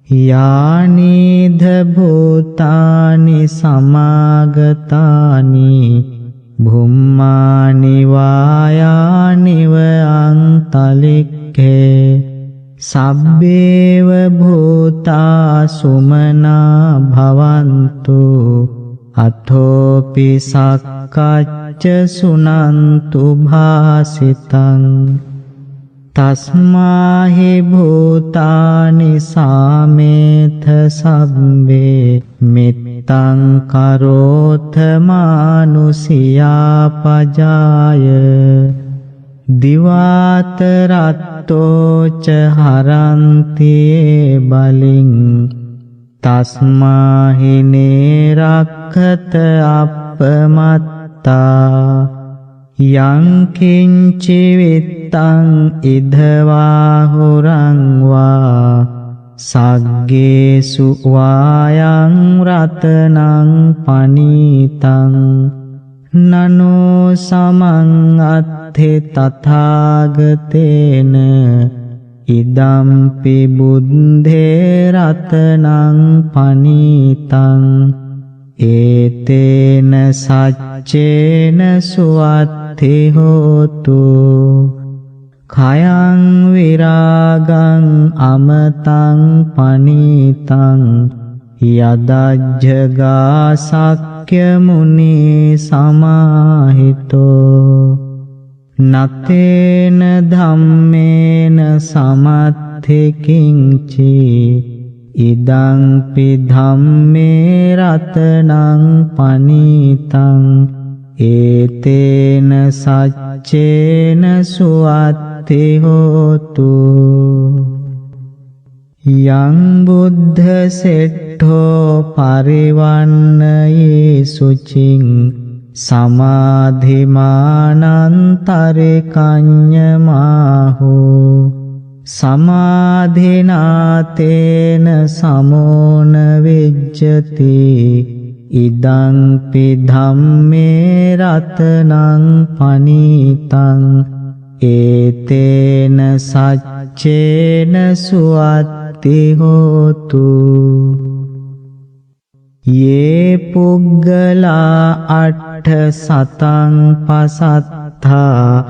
යානිධ භූතානි සමාගතානි භුම්මානි වායානිව අන්තලික්ඛේ සබ්බේව භූතා සුමනා භවන්තු අතෝපි සක්කච්ච සුනන්තු භාසිතං තස්මාහි භූතානි සාමේත සබ්බේ මිත්තං කරෝත මානුසියා පජාය දිවාත රත්තෝච හරන්ති බලින් තස්මාහි නේරක්ඛත අප්පමත්තා යං කිංචි විත්තං ඉදවා හුරං වා සග්ගේසු වායං රතනං පනීතං නනෝ සමං අත්ථි තථාගතේන ඉදම්පි බුද්ධේ රතනං පනීතං ඒතේන සච්චේන සුවත්ථි හෝතු khයං විරාගං අමතං පනීතං යදජ්ජගා සක්්‍ය මුනි සමාහිතෝ නතේන ධම්මේන සමත්ථි කිංචි ඉදං පි ධම්මේ රතනං පනීතං ඒතේන සච්චේන සුවත්ථි හෝතු යං බුද්ධ සෙට්ඨෝ පරිවන්නයේ සුචින් සමාධිමානන්තරිකඤ්ඤමාහෝ සමාධිනාතේන සමෝන විජ්ජති ඉදං පි ධම්මේ රතනං පනීතං ඒතේන සච්චේන සුවත්ථි හෝතු යේ පුග්ගලා අට්ඨ සතං පසත්තා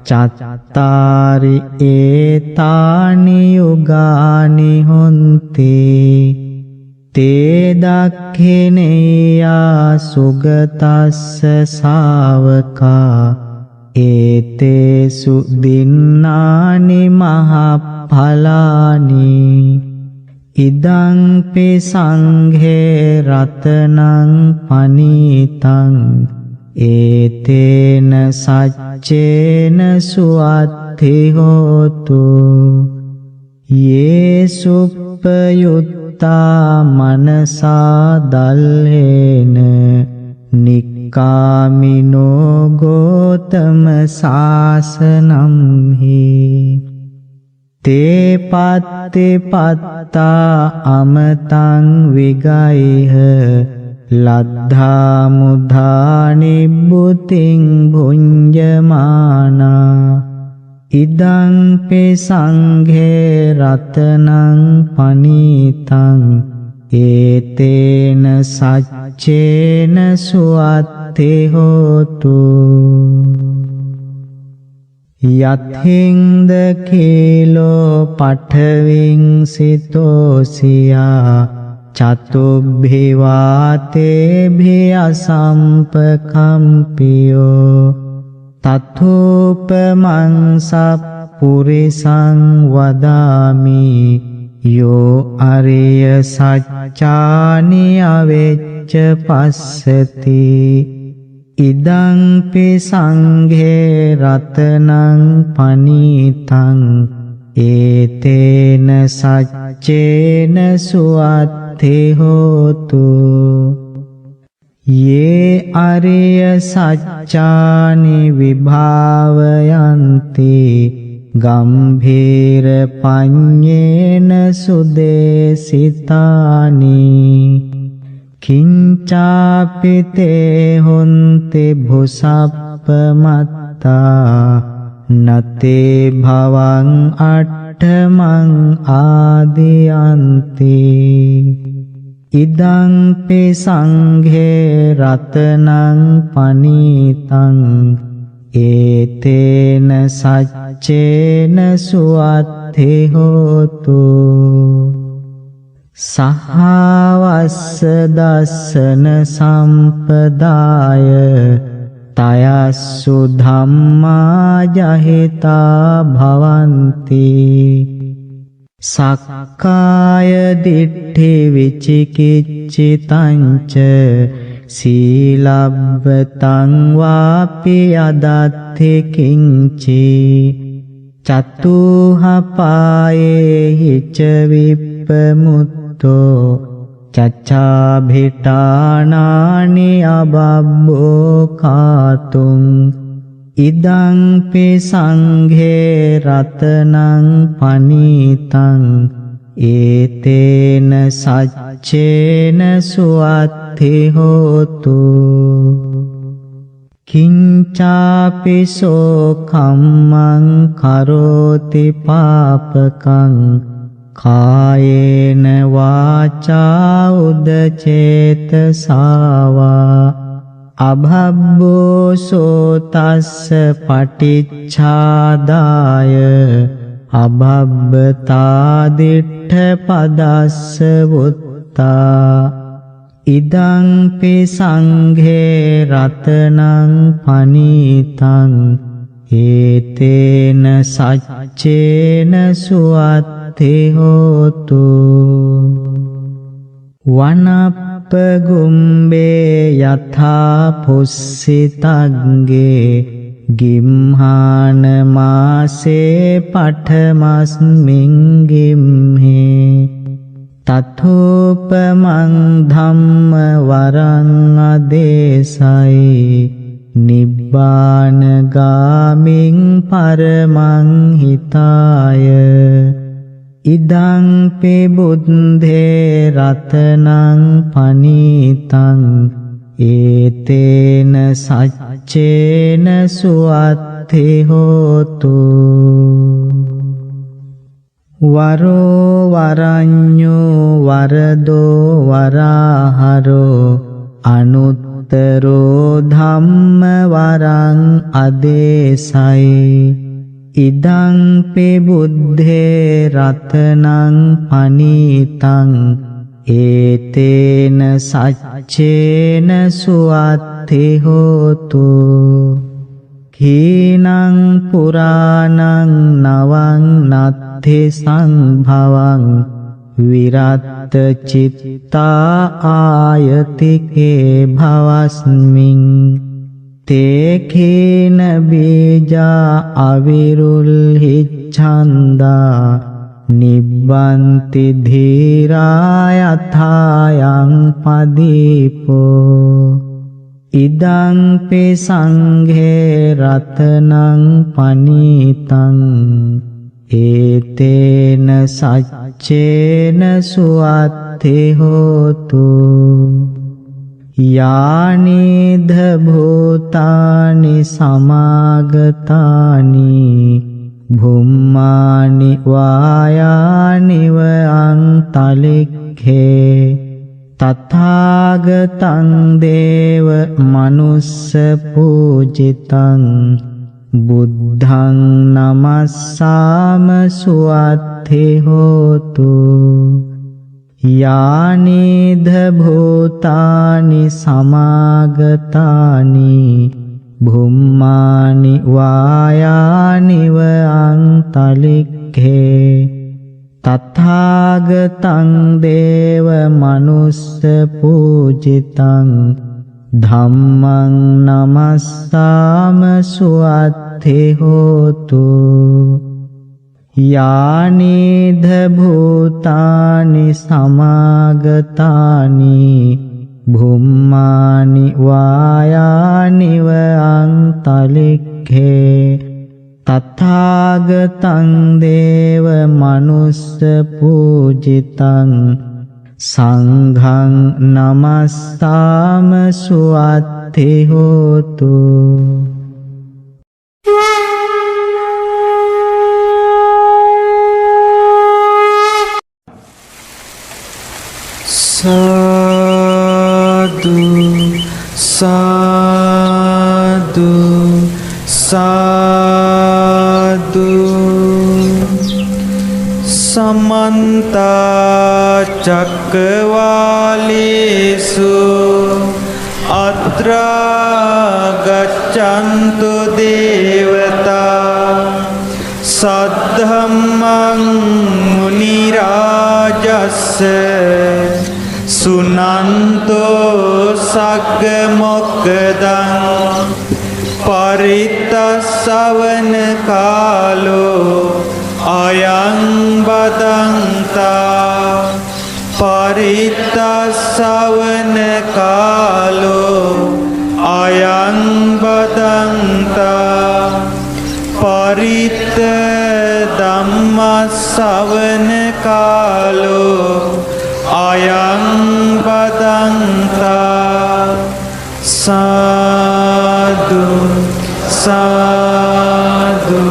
චත්තාරි ඒතානි යුගානි හොන්ති තේ දක්ඛිනේයා සුගතස්ස ශාවකා ඒතේසු දින්නානි මහඵලානි ඉදං පි සංඝේ රතනං පනීතං ඒතේන සච්චේන සුවත්ථි හෝතු යේ සුප්පයුත්තා මනසා දල්හේන නික්කාමිනෝ ගෝතම සාසනම්හි තේ පත්තිපත්තා අමතං විගයිහ ලද්ධා මුධා නිබ්බුතින් භුඤ්ජමානා ඉදං පි සංඝේ රතනං පනීතං ඒතේන සච්චේන සුවත්ථි හෝතු යත්හින්ද කීලෝ පඨවින් සිතෝසියා චතුබ්බිවාතේභි අසම්පකම්පියෝ තථෝපමං සප්පුරිසං වදාමි යෝ අරිය සච්චානි අවෙච්ච පස්සති ඉදං පි සංඝේ රතනං පනීතං ඒතේන සච්චේන සුවත්ථි හෝතු යේ අරිය සච්චානි විභාවයන්ති ගම්භීර පඤ්ඤේන සුදේසිතානි කිංචාපිතේ හොන්ති භුසප්පමත්තා නතේ භවං අට්ඨ අට්ඨමං ආදියන්ති ඉදං පි සංඝේ රතනං පනීතං ඒතේන සච්චේන සුවත්ථි හෝතු සහවස්ස දස්සන සම්පදාය තයස්සු ධම්මා ජහිතා භවಂತಿ සක්කාය දිට්ඨි විචිකිච්ඡිතංච සීලබ්බතං වාපි අදත්ථි කිංචි චතුහපායේ හිච විප්පමුත්තෝ චච්ඡාභිටානානි අබබ්බෝ කාතුං ඉදං පි සංඝේ රතනං පනීතං ඒතේන සච්චේන සුවත්ථි හෝතු කිංචාපි සෝ කම්මං කරෝති පාපකං කායේන වාචා උදචේතසාවා අභබ්බෝ සෝතස්ස පටිච්ඡාදාය අභබ්බතා දිට්ඨ පදස්ස වුත්තා ඉදං පි සංඝේ රතනං පනීතං ඒතේන සච්චේන සුවත්ථි හෝතු වනප්පගුම්බේ යථා පුස්සිතග්ගේ ගිම්හාන මාසේ පඨමස්මින් ගිම්හේ තතෝපමං ධම්ම වරං අදේසයි නිබ්බාන ගාමින් පරමං හිතාය ඉදං පි බුද්ධේ රතනං පනීතං ඒතේන සච්චේන සුවත්ථි හෝතු වරෝ වරඤ්ඤෝ වරදෝ වරාහරෝ අනුත්තරෝ ධම්ම වරං අදේසයි ඉදං පි බුද්ධේ රතනං පනීතං ඒතේන සච්චේන සුවත්ථි හෝතු කීනං පුරාණං නවං නත්ථි සංභවං විරත්ත චිත්තා ආයතිකේ භවස්මින් තේකේන බීජා අවිරුල්හිච්ඡන්දා නිබ්බන්ති ධීරායථායං පදීපෝ ඉදං පි සංඝේ රතනං පනීතං ඒතේන සච්චේන සුවත්ථි හෝතු යානිධ භූතානි සමාගතානි භුම්මානි වායානිව අන්තලික්ඛේ තථාගතං දේව මනුස්ස පූජිතං බුද්ධං නමස්සාම සුවත්ථි හෝතු යානිධ භූතානි සමාගතානි භුම්මානි වායානිව අන්තලික්ඛේ තථාගතං දේව මනුස්ස පූජිතං ධම්මං නමස්සාම සුවත්ථි හෝතු යානිධ භූතානි සමාගතානි භුම්මානි වායානිව අන්තලික්ඛේ තථාගතං දේව මනුස්ස පූජිතං සංඝං නමස්සාම සුවත්ථි හෝතු साधु साधु साधु। समन्त चक्रवालेषु अत्रा गच्छन्तु देवता सद्धम्मं मुनिराजस्य सुनन्तो सग्गमोक्खदं परितस्सवन कालो अयं बदन्ता परितस्सवन कालो अयं बदन्ता परित धम्मस्सवन कालो अयं बदन्ता। साधु साधु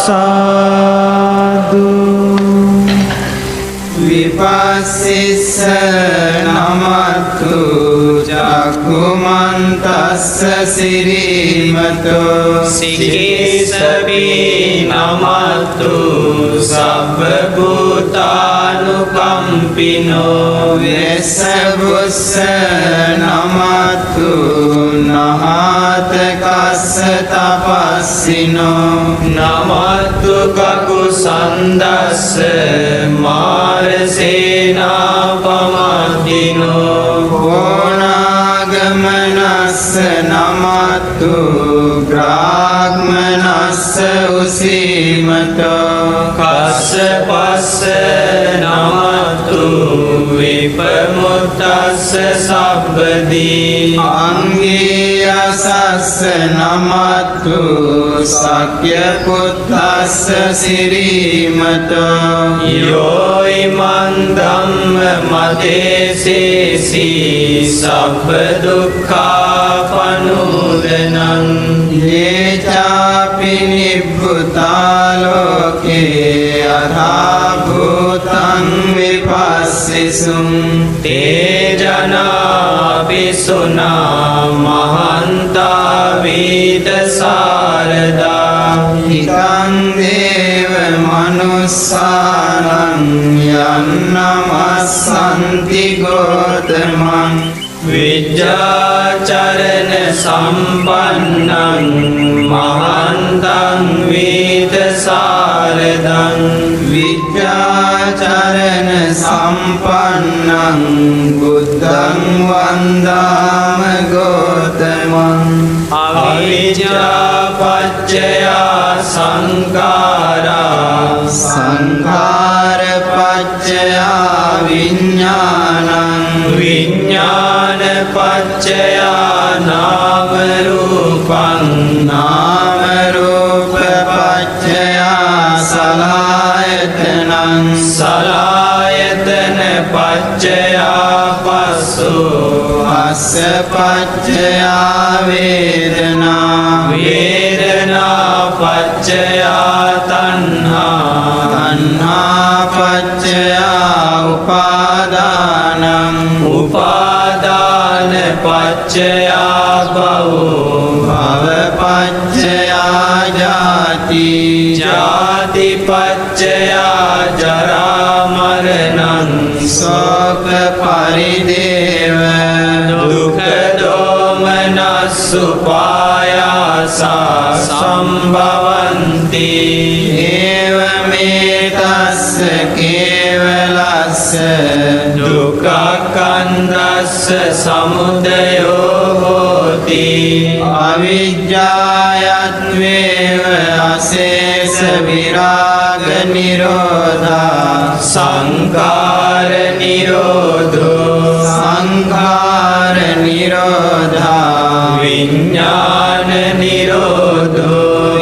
साधु। विपस्सिस्स नमस्तु चक्षुमन्तस्य श्रीमतो सिकेशवे नमस्तु सर्वभूतानुकम्पिनो वेशभुस्स नमस्तु नहातकस्य तपस्विनो नमस्तु ककुसन्दस्य मारसेनापमर्दिनो कोणागमनस्य नमस्तु ब्राह्मणस्य उसीमतो कश्यपस्य नमस्तु विप्रमुक्तस्य सब्बदी अंगिरसस्य नमस्तु शक्यपुत्रस्य श्रीमतो यो इमं धम्ममदेशेषि सब्बदुःखापनुदनं ये चापि निभृता लोके अथा भूतं विपश्यिषुं ते जना विसुना महन्ता वेदसारदा हितं देव मनुष्यानं यन्नमस्सन्ति गौतमं विद्याचरण सम्पन्नं महान्तं वेदसारदं विद्याचरण सम्पन्नं बुद्धं वन्दामि गौतमम् अविद्यापच्चया संकारा संखारपच्चया विज्ञानं विज्ञानपच्चया नामरूपं नामरूपपच्चया सलायतनं सलायतनपच्चया पशु अस्य पच्चया वेदना वेदनापच्चया तन्हा तन्हापच्चया उपादानम् उपादानपच्चया भवो भवपच्चया जाति जातिपच्चया जरामरणं शोकपरिदेव दुःखदोमनस्सुपायासा सम्भवन्ति एवमेतस्य केवलस्य दुःखकन्दस्य समुदयो होति अविद्यायत्वेव अशेष विराग निरोधा संकार निरोधो संखार निरोधा विज्ञान निरोधो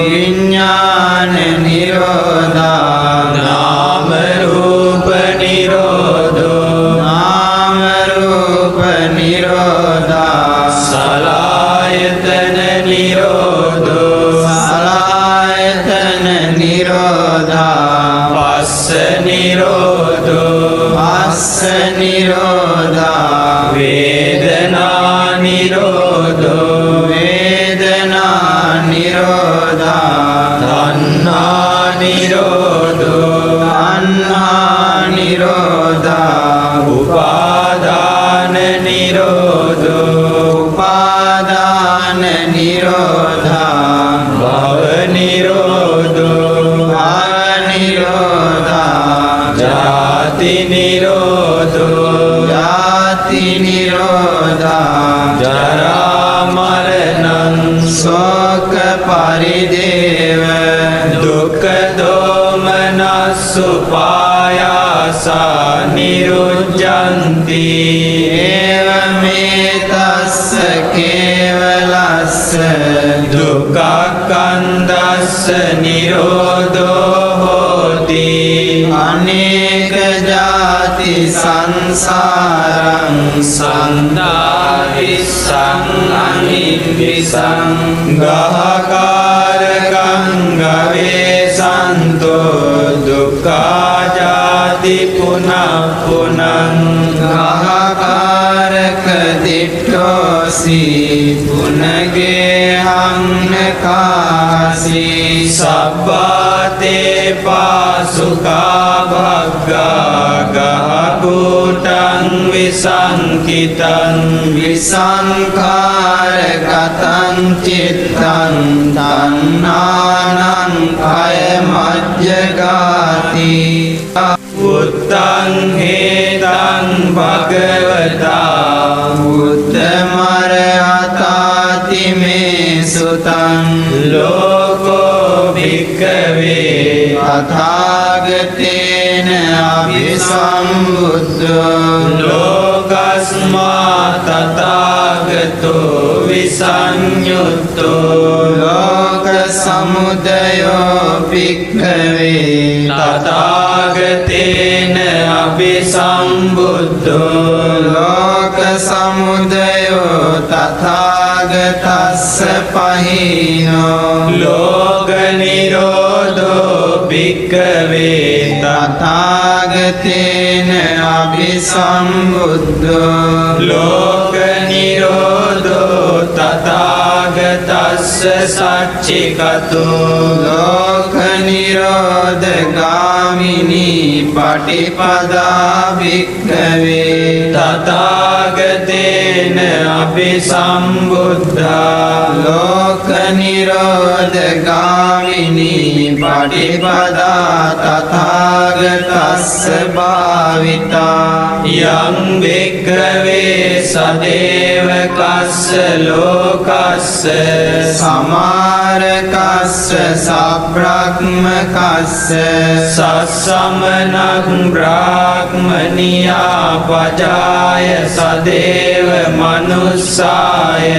विज्ञान निरोधा नाम रूप निरोधो नाम रूप निरोधा सलायतन निरोधो सलायतन निरोधा पस्स निरोधो पस्स निरोधा නිරෝධා උපාදාන නිරෝධෝ උපාදාන නිරෝධා භව නිරෝධෝ භව නිරෝධා ජාති නිරෝධෝ ජාති නිරෝධා ජරා මරණං ශෝක පරිදේව දුක්ඛ දෝමනස්සු පායාසා නිරුද්ධಂತಿ ඒවමේ තස්ස කේවලස්ස දුක්ඛක්ඛන්දස්ස නිරෝධෝ හෝති අනේක ජාති සංසාරං සන්දාවිස්සං අනිවිසං ගහකාරකං ගවේසන්තෝ දුක්ඛා ජාති පුනః පුනං ගහකාරක දිට්ඨෝසි පුනගේ හන්නකාසි සබ්බාතේ පාසුකා භග්ගා ගහකුටං විසංකිතං විසංඛාරගතං චිත්තං තණ්හානං කය මජ්ජගාති උත්තං හේතං භගවතා බුද්ධමරහතාති මේ සුතං ලෝකෝ භික්ඛවේ තථාගතේන අභිසම්බුද්ධෝ ලෝකස්මා තථාගතෝ විසඤ්ඤුත්තෝ ලෝක සමුදයෝ භික්ඛවේ තථාගතේන අභිසම්බුද්ධෝ ලෝක සමුදයෝ තථාගතස්ස පහිනෝ ලෝක නිරෝධෝ භික්ඛවේ තථාගතේන අභිසම්බුද්ධෝ ලෝක නිරෝධෝ තථාගතස්ස සච්චිකතෝ ලෝක නිරෝධ ගාමිනී පටිපදා භික්ඛවේ තථාගතේන අභිසම්බුද්ධා ලෝක නිරෝධ ගාමිනී පටිපදා තථාගතස්ස භාවිතා යං භික්ඛවේ සදේවකස්ස ලෝකස්ස සමාරකස්ස සබ්‍රක්මකස්ස සස්සමනං බ්‍රාහ්මනියා පජාය සදේව මනුස්සාය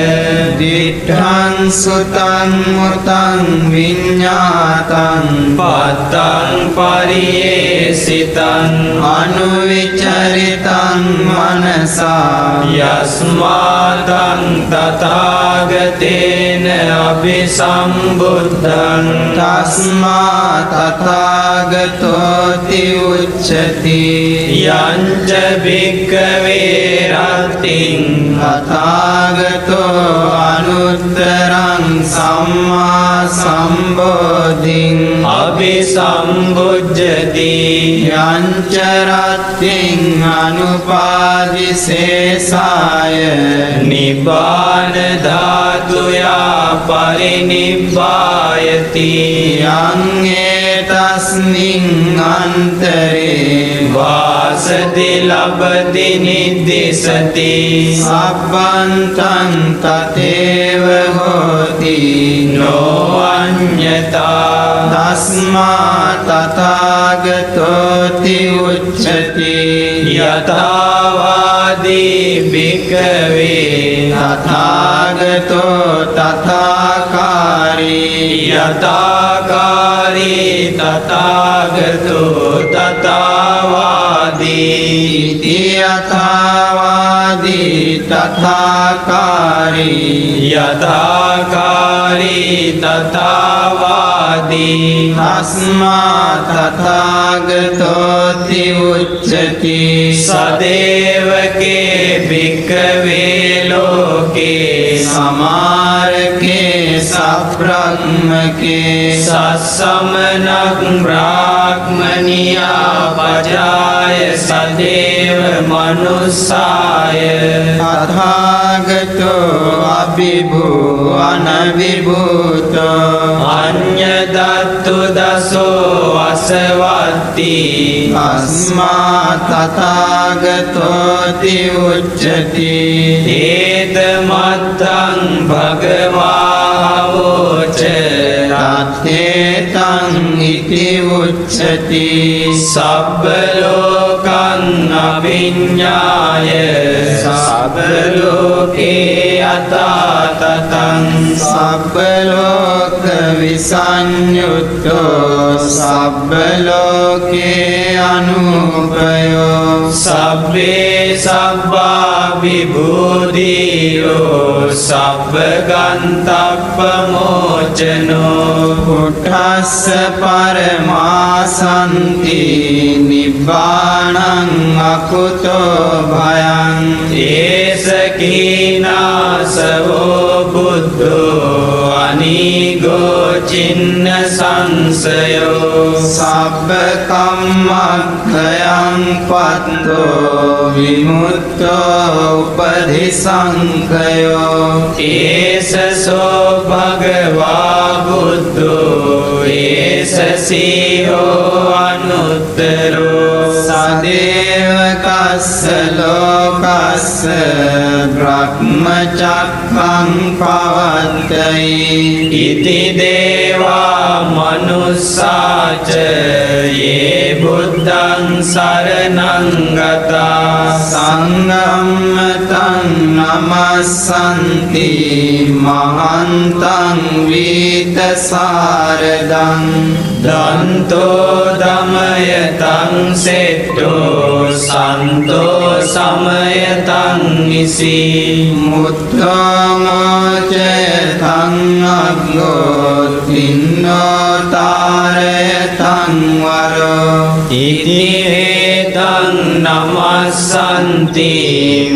දිඨං සුතං මුතං විඤ්ඤාතං පත්තං පරියේසිතං අනුවිචරිතං මනසා යස්මාතං තථාගතේන අභිසම්බුද්ධං තස්මා තථාගතෝති උච්චති යංච භික්ඛවේ රත්තිං තථාගතෝ අනුත්තරං සම්මා සම්බෝධිං අභිසම්බුද්ධති යංච රත්තිං අනුපාදිසේසාය නිබ්බාන ධාතුයා පරිනිබ්බායති යං ඒතස්මින් අන්තරේ වාසති ලබති නිද්දිසති සබ්බන්තං තතේව හෝති නොඅඤ්ඤතා තස්මා තථාගතෝති උච්චති යථාවාදී භික්ඛවේ තථාගතෝ තථාකාරී යථාකාරී තථාගතෝ තථාවාදී ඉති යථාවාදී තථාකාරී යථාකාරී තථාවාදී තස්මා තථාගතෝති උච්චති සදේවකේ භික්ඛවේ ලෝකේ සමාරකේ सब्रह्मके सत्समनक ब्राह्मणिया पजाय सदेव मनुष्याय तथागतो अभिभूः अनभिभूतो अन्यदत्तु दशो असवत्ति तस्मात् तथागतोऽति उच्यते एतमद्धं भगवावोच तथेतं इति उच्यते सब्बलोकं अभिज्ञाय सब्बलोके यथा ततं सब्बलोक विसंयुक्तो सब्बलोके अनुभयो सब्बे सब्बा विभूतियो सब्बगन्तव्यमोचनो पुट्ठस्य परमासन्ति निब्बाणं अकुतो भयं एष कीनासवो बुद्धो अनीगो चिन्न संशयो सब्बकम्मक्षयं पत्तो विमुक्तो उपधिसंख्यो एष सो भगवा बुद्धो एष सिंहो अनुत्तरो सदेव कस्य लोकस्य ब्रह्मचक्रं पवत्यैः इति देवा मनुष्या च ये बुद्धं शरणं गता संगं तं नमस्सन्ति महान्तं वीतसारदं दन्तो दमयतं सेट्टो सन्तो समयतं इषि मुद्दो मोचयतं अज्ञो तिन्नो तारयतं वरो इति एतं नमस्सन्ति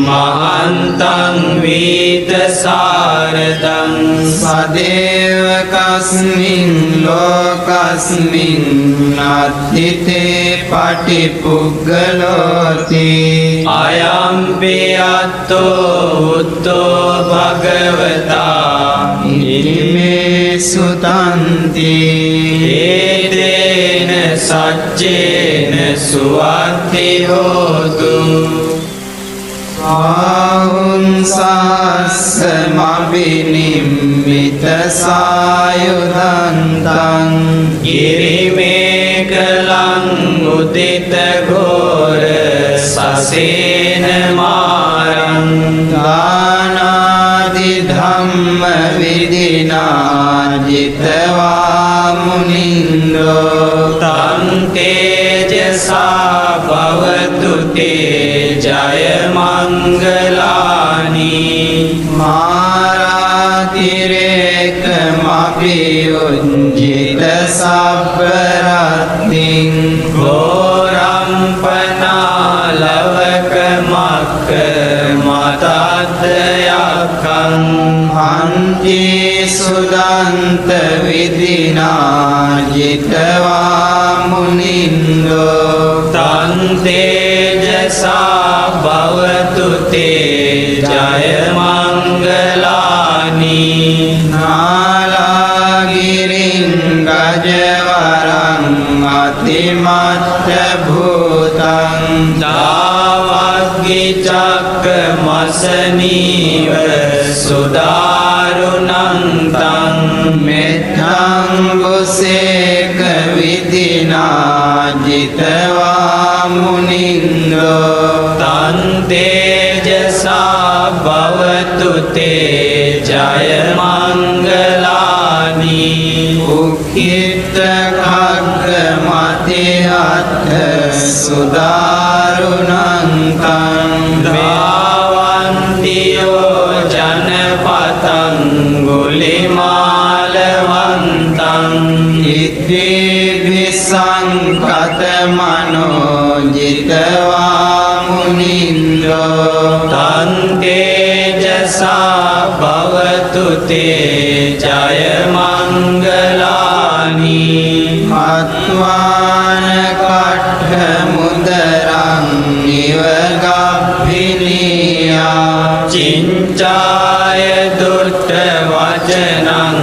महान्तं वीतसारदं सदेव कस्मिन् लोकस्मिन् अद्धिते पटिपुग्गलोति अयं पियत्तो उत्तो भगवता इमे सुतन्ति एतेन सज्जेन सुवाति होतु स्वाहुंसास्मभिनिम्बितसायुधन्तं गिरिमेकलं उदितघोर ससेन मारं दानादिधम्मविधिना जित्वा मुनीन्द्रो तं तेजसा भवतु ते जय मङ्गलानि मारातिरेकमपि युञ्जितसब्बरत्तिं घोरं पनालवकमक्कमतादयकं हन्ति सुदन्तविधिना जित्वा मुनीन्द्रो तं तेजसा भवतु ते जय मङ्गलानि नालागिरिं गजवरं अतिमत्यभूतं दावग्गिचक्रमसनीव सुदारुणं तं मेद्धम्बुसेकविधिना जित्वा मुनीन्द्रो तं तेजसा भवतु ते जय मङ्गलानि उक्खितखड्गमतिहत सुदारुणं तं धावन्ति यो जनपतङ्गुलिमालवन्तं इद्भिः जित्वा मुनीन्द्रो तं तेजसा භවතු තේ ජය මංගලානි අත්වාන කට්ඨ මුදරං නිවගබ්බිනියා චින්චාය දුට්ඨ වචනං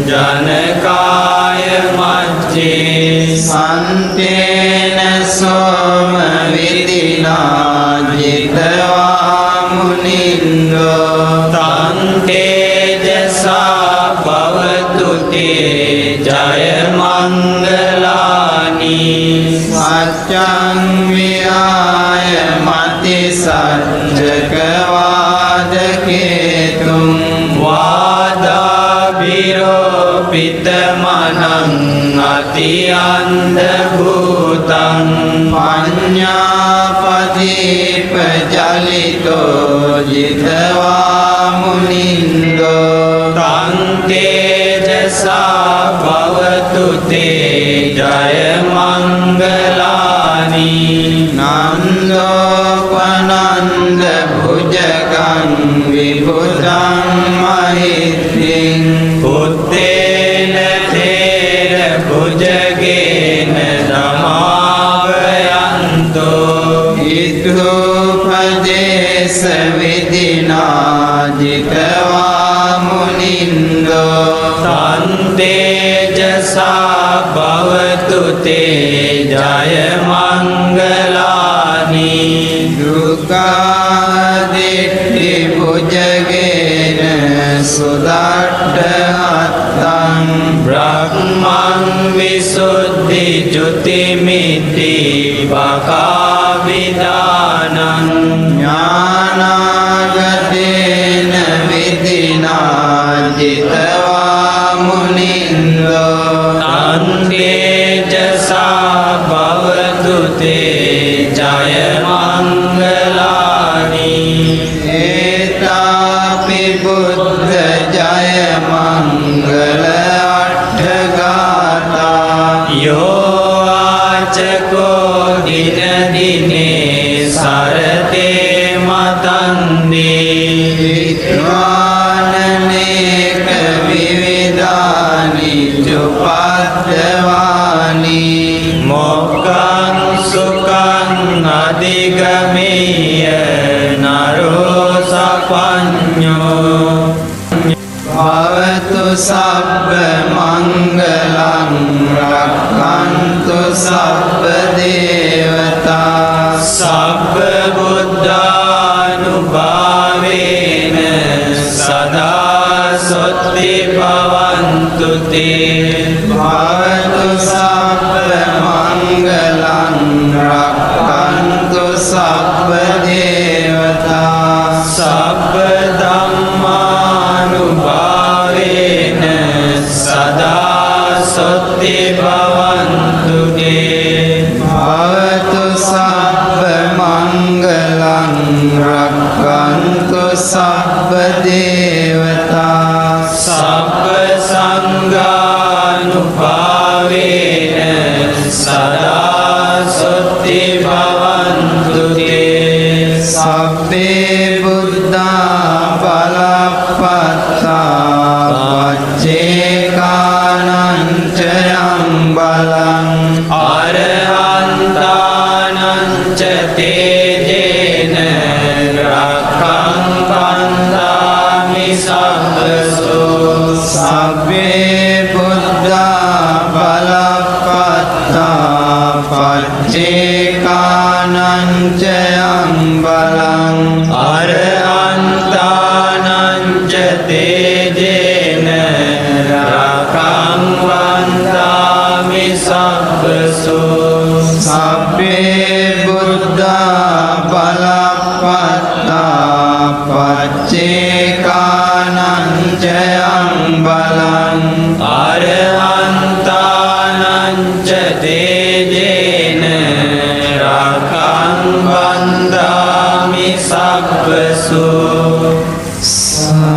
ජනකාය මජ්ජේ සන්තේන සෝම විදිනා ජිතවා මුනින්දෝ තං තේජසා භවතු තේ ජය මංගලානි සච්ඡං විහාය මති සච්චක වාදකේතුං වාදාභිරෝපිත මනං අතිඅන්ධ භූතං පඤ්ඤාපදීප ජලිතෝ ජිතවා මුනින්දෝ තං තේජසා භවතු තේ ජය මංගලානි නන්දෝපනන්ද භුජගං විබුධං මහිත්‍තිං බුත්තේන තේර භුජගේන ධමාවයන්තෝ ඉද්ධෝපදේශ විදිනා ජිතවා මුනින්දෝ තං තේජසා භවතු තේ ජය මංගලානි දුක්ඛාදිට්ඨි භුජගේන සුදට්ඨහත්තං බ්‍රහ්මං විසුද්ධි ජුතිමිති බකාවිදානං ඥානාගතේන විදිනා ජිතවා මුනින්දෝ තං තේජසා භවතු තේ ජය මංගලානි ඒතාපි බුද්ධ ජය මංගල අට්ඨගාථා යෝ ආචකෝ දින දිනේ සරතේ මතන්දී විද්වානනේක විවිධානි චුපද්දවානි මොක්ඛං සුඛං අධිගමෙය්‍ය නරෝ සපඤ්ඤෝ භවතු සබ්බ මංගලං රක්ඛන්තු සබ්බ දේවතා සබ්බ බුද්ධානුභාවේන සදා සොත්ති භවන්තු තේ භවතු සබ්බ මංගලං රක්ඛන්තු සබ්බ දේවතා සබ්බ ධම්මානුභාවේන සදා සොත්ති භවන්තු තේ භවතු සබ්බ මංගලං රක්ඛන්තු සබ්බ දේවතා සබ්බ සංඝානුභාවේන සදා සොත්ති භවන්තු තේ සබ්බේ බුද්ධා බලප්පත්තා පච්චේකානං චයං බලං අරහන්තානං ච තේජේන රක්ඛං කන්දාමි සබ්බසෝ සබ්බේ බුද්ධා බලප්පත්තා පච්චේකානං චයං බලං අරහන්තානං ච තේජේන රක්ඛං වන්දාමි සබ්බසෝ සබ්බේ බුද්ධා බලප්පත්තා පච්චේකානං චයං බලං අරහන්තානං ච තේජේන රක්ඛං වන්දාමි සබ්බසෝ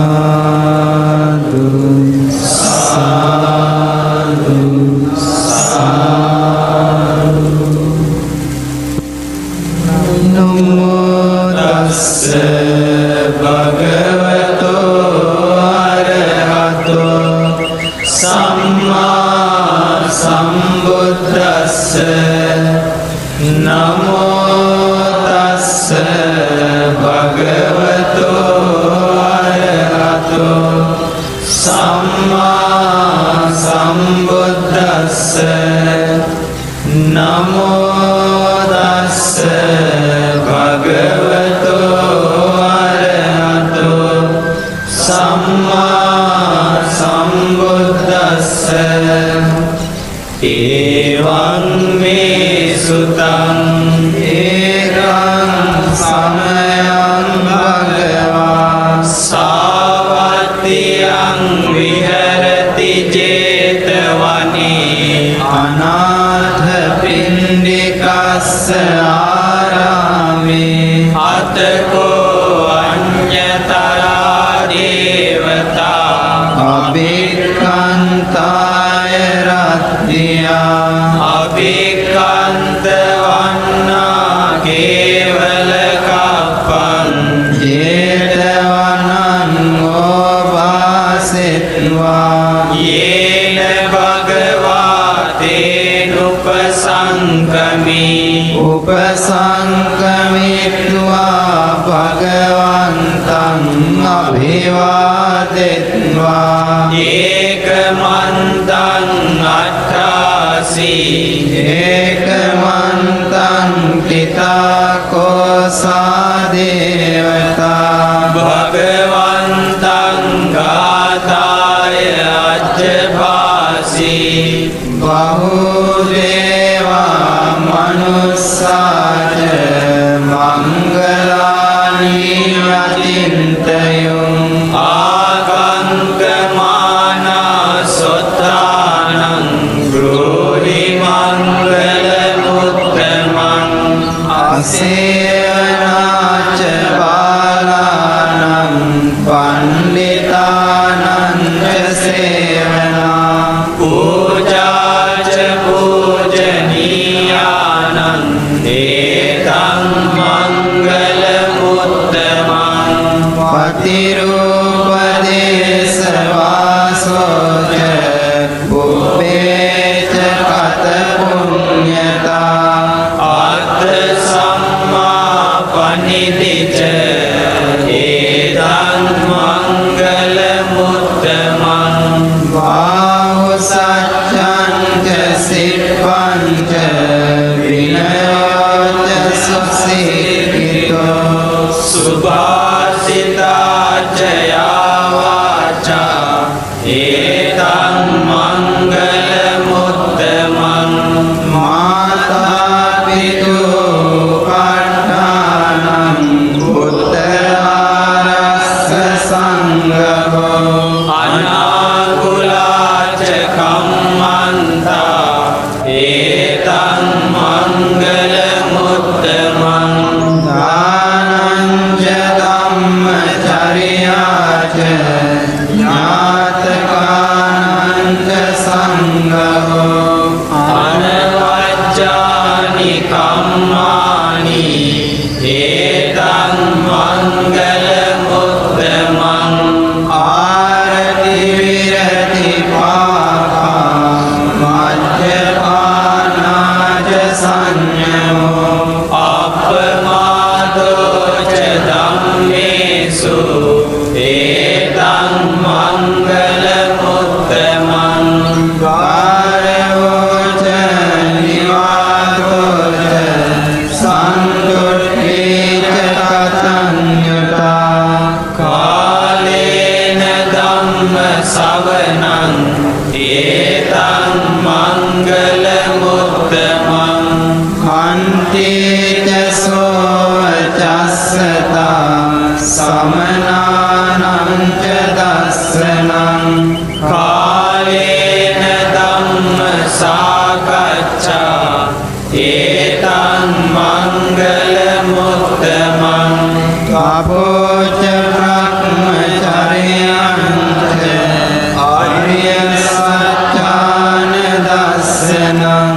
සාදු සාදු නමෝ තස්ස භගවතෝ භගවතු අරහතෝ සම්මා සම්බුද්දස්ස නමෝ තස්ස භගවතු අරහතෝ සම්මා සම්බුද්දස්ස එවං මේ සුතං ඒකං සමයං භගවා සාවත්තියං විහෙරති 제තවනේ අනාථ පිණ්ඩිකස්ස ආරාමේ අතකෝ අඤ්ඤතරා දේවතා අභික්ඛන්තාය රත්තියා අභික්ඛන්ත වන්නා කේවල කප්පං 제තවනං ඕපාසෙත්වා යේන භගවා තේනුපසංකමී උපසංකමිත්වා භගවන්තං අභිවාදෙත්වා ඒකමන්තං අට්ඨාසී ඒකමන්තං තිතා කෝසා දේවතා භගවන්තං ගාතාය අජ්ජභාසී බහුදේවා මනුස්සාච මංගලානි අතින්තයුම් ආගංගමානා සොත්තානං බ්‍රෝහි මංගල මුත්තමං අසේවනාච බාලානං පණ්ඩිතානං සේවනා පූජාච පූජනීයානං ඒතං මංගල මුත්තමං පතිරූපදේශ වාසෝච පුබ්බේච කත පුඤ්ඤතා අත්ථ සම්මා පනිදිච ඒතං මංගල මුත්තමං වාහු සච්ඡං සිප්පංච විනයෝච සුසීකිතෝ සුභාසිතාච යාවාචා ඒතං මංගල මුත්තමං මාතා පිතු පට්ඨානං උත්තරාරස්ස සංඝෝ අනාකුලාච කම්මන්තා ඒතං මංගල මුත්තමං දානං ච ධම්මචර්යාච ඥාතකානං ච සංඝෝ අනවජ්ජානි කම්මානි ඒතං මංගල මුත්තමං ආරති විරති පාපා මජ්ජපානාච සංයමෝ අපමාදෝ ච ධම්මේසු ඒතං මංගල මුත්තමං කාරයෝ ච නිවාතෝ ච සන්තුට්ඨේ ච කතඤ්ඤතා කාලේන ධම්ම සවනං ඒතං මංගල මුත්තමං ඛන්තේ ච සෝවචස්සතා සමනානං ච දස්සනං කාලේන ධම්ම සාකච්ඡා ඒතං මංගල මුත්තමං කපෝච බ්‍රහ්මචර්යං ච ආර්ය සත්‍යාන දස්සනං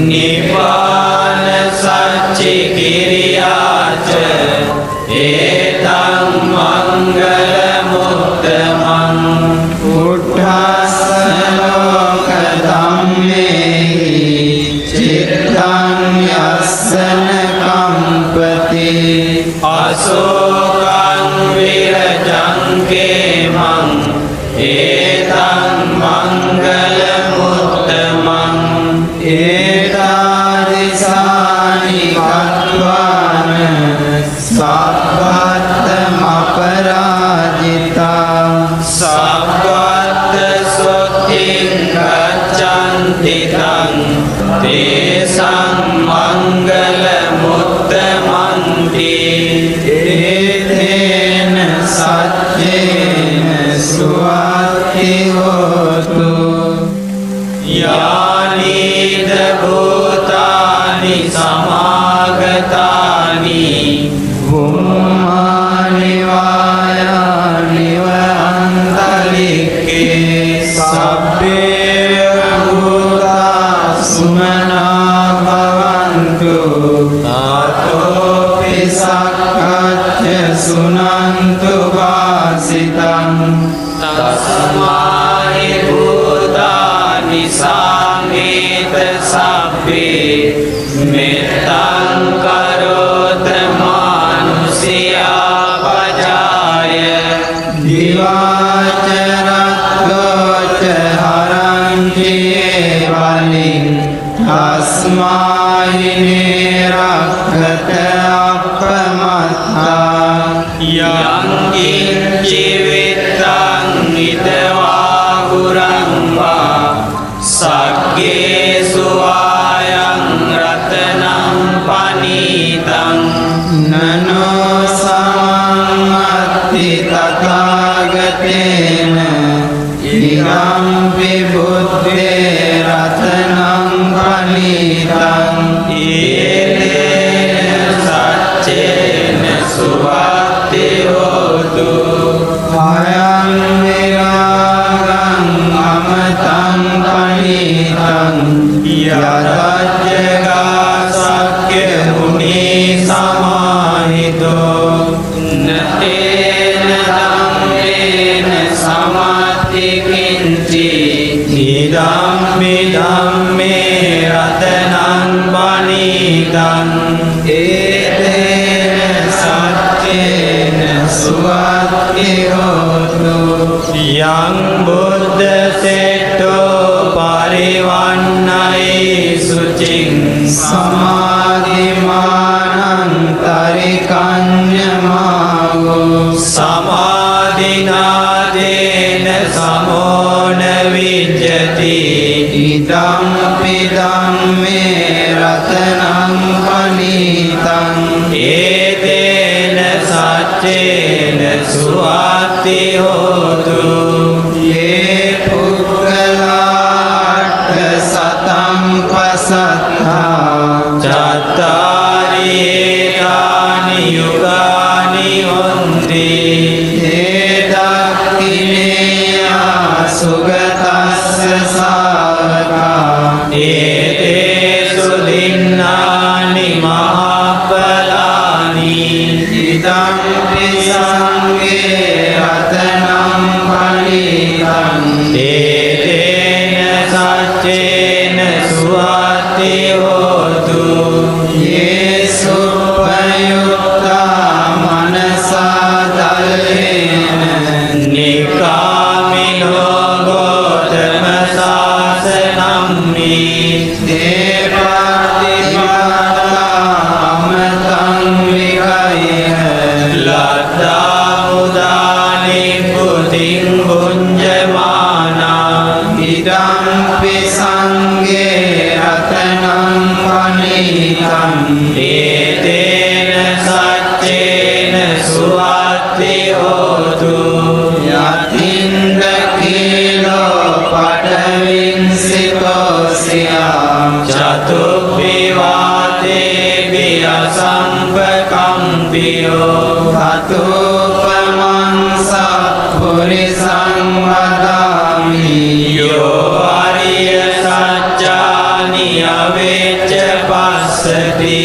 නිපාන සච්චි කිරියාච ඒතං මංගල මුත්තමං උට්ඨස්ස ලෝක ධම්මේ චිත්තං යස්සන කම්පති අසෝකං විරජං කේමං ඒතං මංගල මුත්තමං ඒතාදිසානි කତ୍වාන සබ්බත්තම අපරාජිතා සබ්බත් සොත්තිං ගච්ඡන්ති තං තේසං මංගල මුත්තමන්ති ඒතේන සච්චේන සුවත්ති හෝතු යානිද භූතානි සමාගතානි බුම්මානි වායානි වන්තලික්කේ සබ්බේ භූතා සුමනා භවන්තු ආතෝපි සක්කච්ඡ සුනන්තු වාසිතං තස්මාහි භූතානි සාමේත සබ්බේ මෙත්තං කරෝත මානුසියා පජාය දිවාචරත්වච හරංචේ වලින් තස්මාහිනේ රක්ඛත අපමත්තා යං කිංචිවිත්තං ඉදවා ගුරං වා සග්ගේසු ආයං රතනං පනීතං නනෝ සමන්ති තථාගතේන ඉරම්පි බුද්ධේ රතනං පනීතං ඒතේන සච්චේන සුවත්ති හෝතු අයං විරාගං අමතං පනීතං යදජ්ජගා සක්්‍ය මුනි සමාහිතෝ නතේන ධම්මේන සමත්ති කිංචි ඉදම්මි ධම්මේ රතනං පනීතං ඒතේන සච්චේන සුවත්ති හෝතු යං බුද්ධ සෙට්ටෝ පරිවන්නයි සුචින් සමාධිමානං තරිකඤ්ඤමාවෝ සමාධිනාදේන සමෝන විජ්ජති ඉදම්පි ධම්මේ රතනං පනීතං ඒතේන සච්චේන සුවත්ති හෝතු යේ පුද්ගලාට සතං පසත්තා චත්තාරි ඒතානි යුගානි හොන්ති ඒ දක්ඛිනේයා සුගතස්ස සාවකා ඒතේසු දින්නානි මහපලානි ඉදම්පි සංඝේ රතනං පනීතං ඒතේන සච්චේන සුවත්ති හෝතු යේ සුප්පයුක්තා මනසා දල්ලේන නිකාමිනෝ ගෝතම සාසනම්මි දේපාතිපාතාමතං විකයහ ලද්දා මුදානි පුතින් බුඤ්ජමානා ඉදම්පි සංඝේ රතනං පනීතං ඒතේන සච්චේන සුවත්ති හෝතු යතින්ද කීලෝ පඨවින්සිතෝසියා චතුප්පිවාතේ වියසම්පකම්පියෝ කතෝපමං සප්පුරිසං වදාමි යෝ අරිය සත්‍යානි අවෙච්ච පස්සති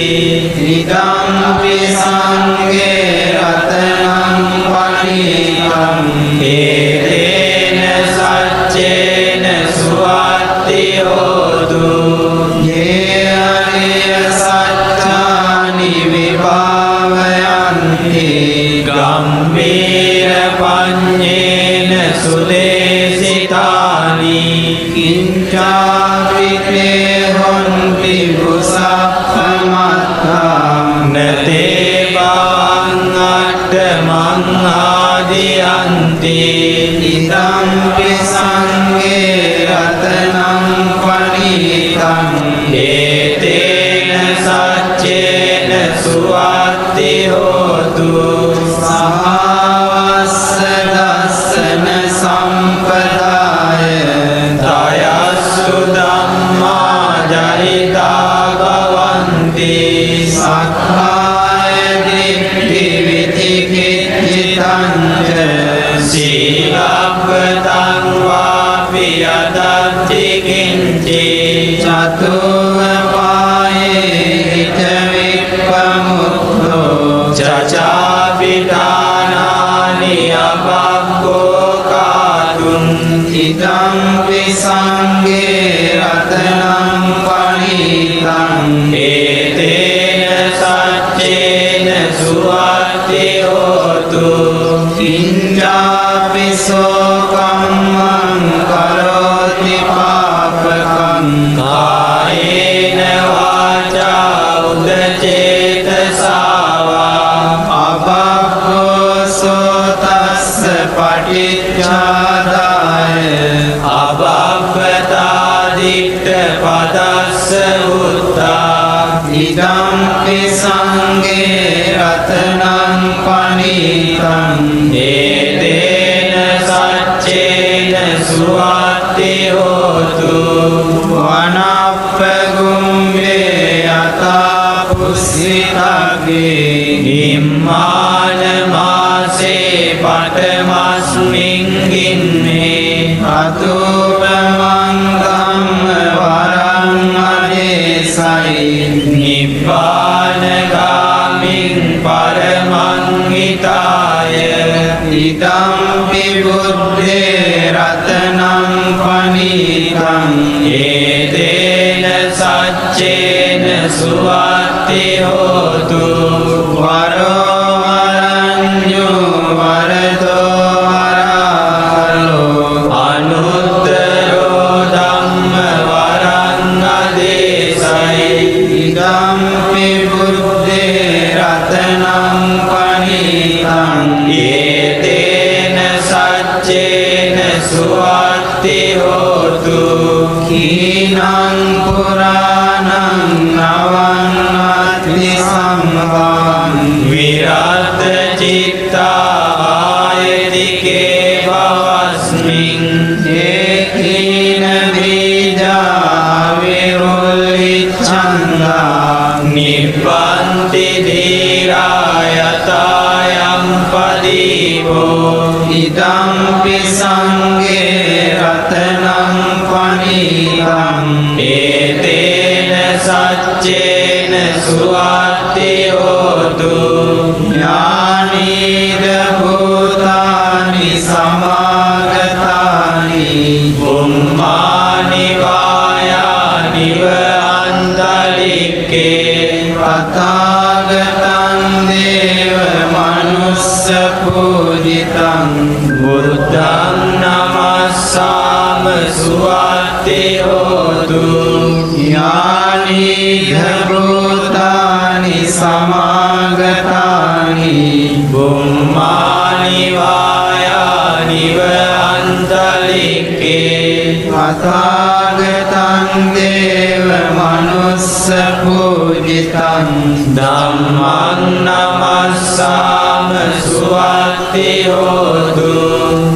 ඉදම්පි සංඝේ රතනං පනීතං ඒතේන සච්චේන සුවත්ති හෝතු යේ අරිය සත්‍යානි විභාව යන්ති ගම්බීර පඤ්ඤේන සුදේසිතානි කිංචාවිතේ හොන්ති බුසප්පමත්තා නතේ බවං අට්ඨමං ආදියන්ති ඉදම්පි සංඝේ රතනං පණිතං ඒතේන සච්චේන සුවත්ති හෝතු සහවස්ස දස්සන සම්පදාය තයස්සු ධම්මා ජනිතා භවන්ති සක්කාය දිට්ඨි විචිකිච්ඡිතං ච සීලබ්බතං වාපි යදත්ති කිංචි චතුව පායේ හිත විප්පමුක්ඛෝ චචාපිතානානි අබක්ඛෝ කාතුං ඉදම්පි සංඝේ රතනං පණිතං ඒතේන සච්චේන සුවත්ති හෝතු කිංචාපිසෝ කම්මං කරෝති පාපකං කායේන වාචා උදචේතසාවා අබබ්බෝසෝ තස්ස පටිච්චාදාය අබබ්බතාදිට්ඨ පදස්ස උත්තා ඉදම්පි සංඝේ රතනං පණිතං ඒතේන සච්චේන සුවත්ති හෝතු වනප්පගුම්බේ යතා පුස්සිතගේ නිම්මාන මාසේ පඨමස්මින් ගින්නේ අතුපමං ධම්ම වරං අදේසයි නිබ්බානගාමින් පරමං හිතාය ඉදම්පි බුද්ධේ රතනං පණිතං ඒතේන සච්චේන සුවත්ති හෝතු වරෝ වරඤ්ඤෝ වරදෝ වරාලෝ අනුත්තරෝ ධම්ම වරං අදේසයි ඉදම්පි බුද්ධේ රතනං පණිතං ඒතේන සච්චේන සුවත්ති හෝතු කීනං පුරාණං නවං අත්ති සම්භවං විරත් චිත්තායතිකේ භවස්මින් ඒකීන බීජා විරුල්ලිච්ඡන්දා නිබ්බන්ති ධීරායතායම් පදීපෝ ඉදම්පි සංඝේ රතනං පණිතං ඒතේන සච්චේන සුවත්ති හෝතු ඥානීද භූතානි සමාගතානි බුම්මානි වායානිව අන්තලික්කේ තථාගතං දේව මනුස්ස පූජිතං බුද්ධං නමස්සාම සුවත්ති හෝතු ඥානීද භූතානි සමාගතානි බුම්මානි වායානිව අන්තලික්කේ තථාගතං දේව මනුස්ස පූජිතං ධම්මං නමස්සාම සුවත්ති හෝතු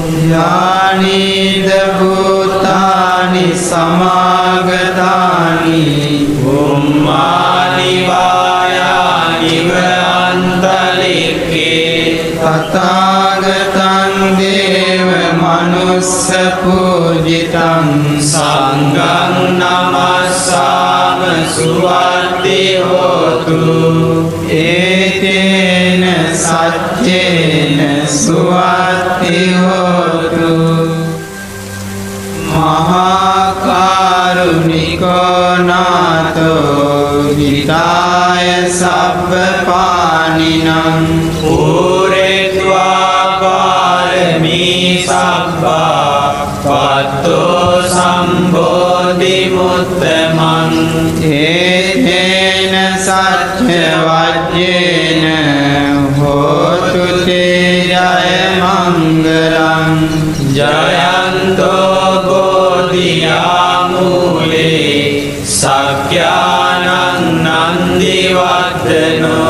ඥානීද භූතානි සමාගතානි බුම්මානි වායානිව අන්තලික්කේ තථාගතං දේව මනුස්ස පූජිතං සංඝං නමස්සාම සුවත්ති හෝතු ඒතේන සච්චේන සුවත්ති හෝතු මහා කරුණිකෝ නාතෝ හිතාය සබ්බ පානිනං पूरयित्वा पारमी सब्बा पत्तो सम्बोधिमुत्तमं एतेन सत्यवाक्येन होतु ते जयमङ्गलं जयन्तो बोधियामूले सख्यानं नन्दिवर्धनो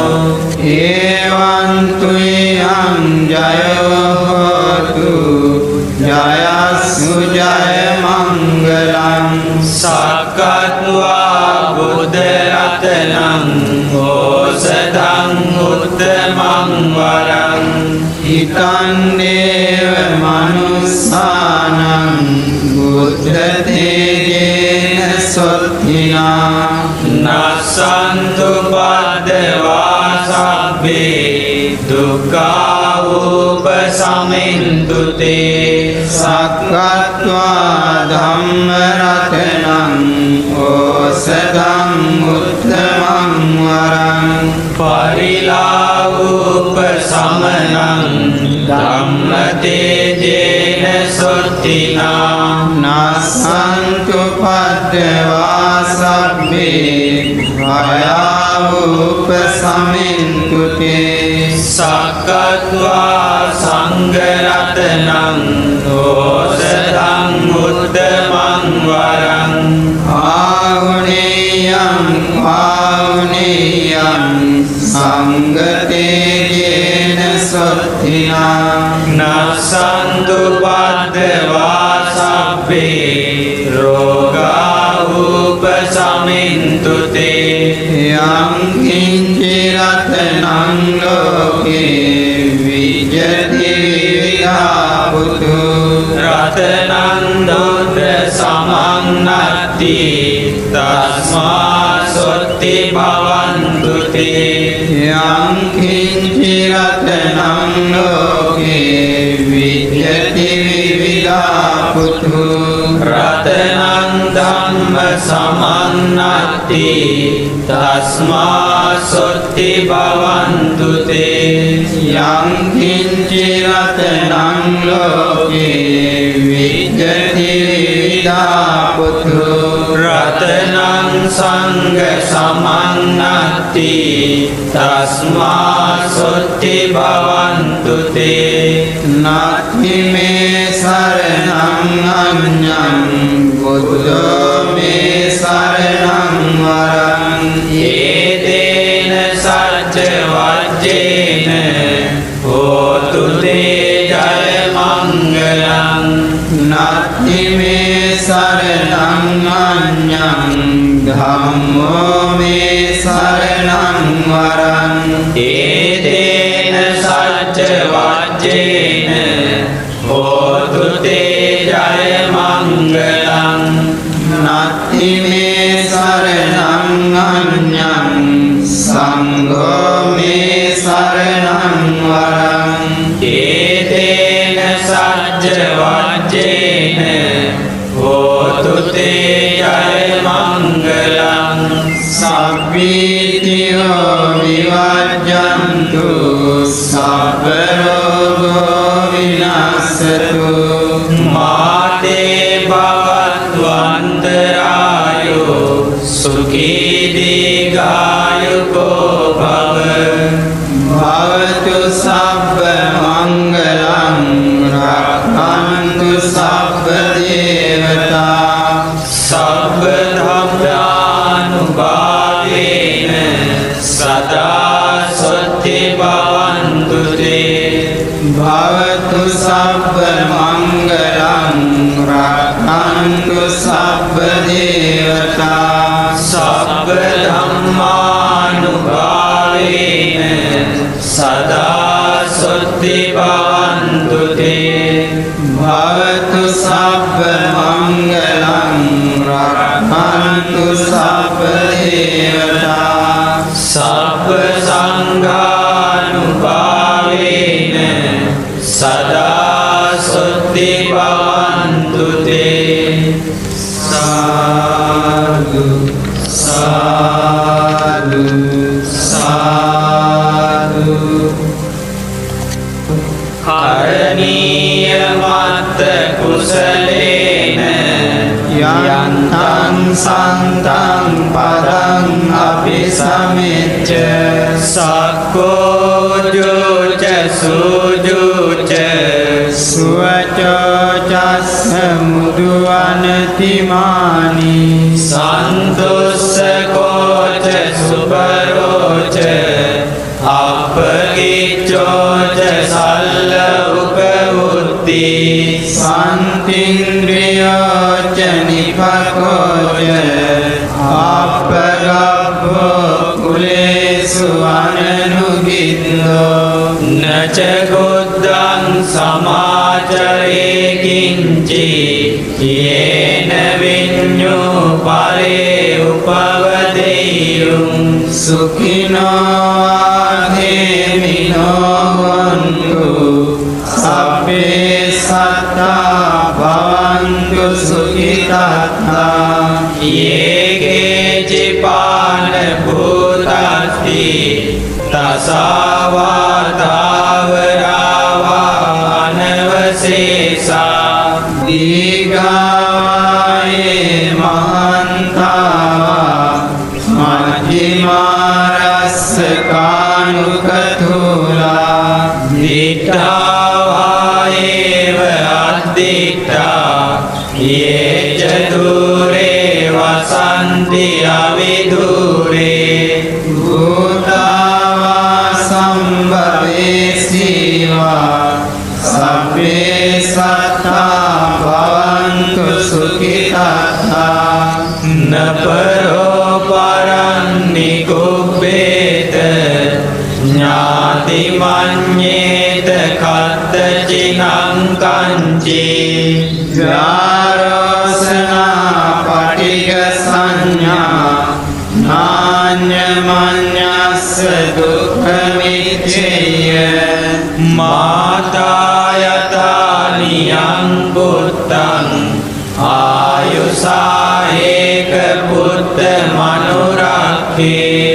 एवं तुयं जयो होतु जयस्सु जयमङ्गलं सकत्वा बुद्धरत्नं औषधं उत्तमं वरं इतं देव मनुष्यानं बुद्धतेजेन स्वस्तिना न सन्तु पद्वा सभ्ये दुःखावुपशमिन्तु ते सक्कत्वा धम्मरत्नं औषधम् उत्तमं वरं परिलावुपशमनं धम्मतेजेन स्वस्तिना न सन्तु पद्वा सभ्ये भयावुपशमिन्तु ते सकत्वा संगरत्नं औषधं उत्तमं वरं आहुनेयं संगतेजेन स्वस्तिना न सन्तु पद्वा सभ्ये रोगावुपशमिन्तु ते यं किञ्चिरत्नं लोके विजयति विविधापुतु रत्नं दुर्दशमं नत्ति तस्मात् स्वस्ति भवन्तु ते यं किञ्चिरत्नं लोके विजयति विविधापुतु रत्नं धम्मसमं नत्ति तस्मात् स्वस्ति भवन्तु ते यं किञ्चिरत्नं लोके विजयति विविधापुतु रत्नं संगसमं नत्ति तस्मात् स्वस्ति भवन्तु ते नास्ति मे शरणं अन्यं बुद्धो मे शरणं वरं एतेन सत्यवाक्येन होतु ते जयमङ्गलं नास्ति मे शरणं अन्यं धम्मो मे शरणं वरं एतेन सत्यवाक्येन होतु ते जयमङ्गलं नास्ति मे शरणं अन्यं सङ्घो मे शरणं वरं एतेन सत्यवाक्येन होतु ते जयमङ्गलं सब्बीतियो विवर्जन्तु सर्वरोगो विनाशतु माते भवत्वन्तरायो सुखी दीर्घायुको भव भवतु सर्वमङ्गलं रक्षन्तु सर्वदेवता सर्वधर्मानुभावेन सदा स्वस्ति भवन्तु ते भवतु सर्वमङ्गलं रक्षन्तु सर्वदेवता सर्वधर्मानुभावेन सदा स्वस्ति भवन्तु ते भवतु सर्वमङ्गलं रक्षन्तु सर्वदेवता सर्वसङ्घानुभावेन सदा स्वस्ति भवन्तु ते साधु साधु साधु කරණීය මත්ත කුසලේන යන්තං සන්තං පදං අபிසමෙච්ච සක්කෝජෝච සූජෝච සුවචෝ චස්ස මුදුවනතිමානි සන්තුස්සකෝච සුබරෝච අපගිච්චෝච සල්ල උපවුත්ති සන්තින්ද්‍රියෝච නිපකෝච අපගබ්බෝ කුලේසු අනනුගින්දෝ නච ගොද්දං සමාචරේ කිංචි යේන විඤ්ඤෝ පරේ උපවදෙය්‍යුං සුඛිනෝ ආදේමිනෝ වන්තු සබ්බේ සත්තා භවන්තු සුඛිතාත්තා යේගේ චිපාන භූතස්ති තසාවාතාවරාවානවසේසා දීඝායේ මහන්තාවා මජ්ජිමාරස්ස කානුකතුලා දිට්ඨාවායේව අද්දිට්ඨා යේච දුරේ වසන්ති අවිදුරේ භූතාවා සම්භවේසීවා සබ්බේ සත්තා භවන්තු සුඛිතාත්තා නපරෝ පරන්නි කුබ්බේත ඥාති මඤ්ඤේත කද්දචිනං කංචි ජාරෝසනා පටිග සංඥා නාඤ්ඤමඤ්ඤස්ස දුක්ඛමිච්ඡේය මාතායතානියං බුත්තං ආයුසාේක පුත්ත මනුරක්ඛේ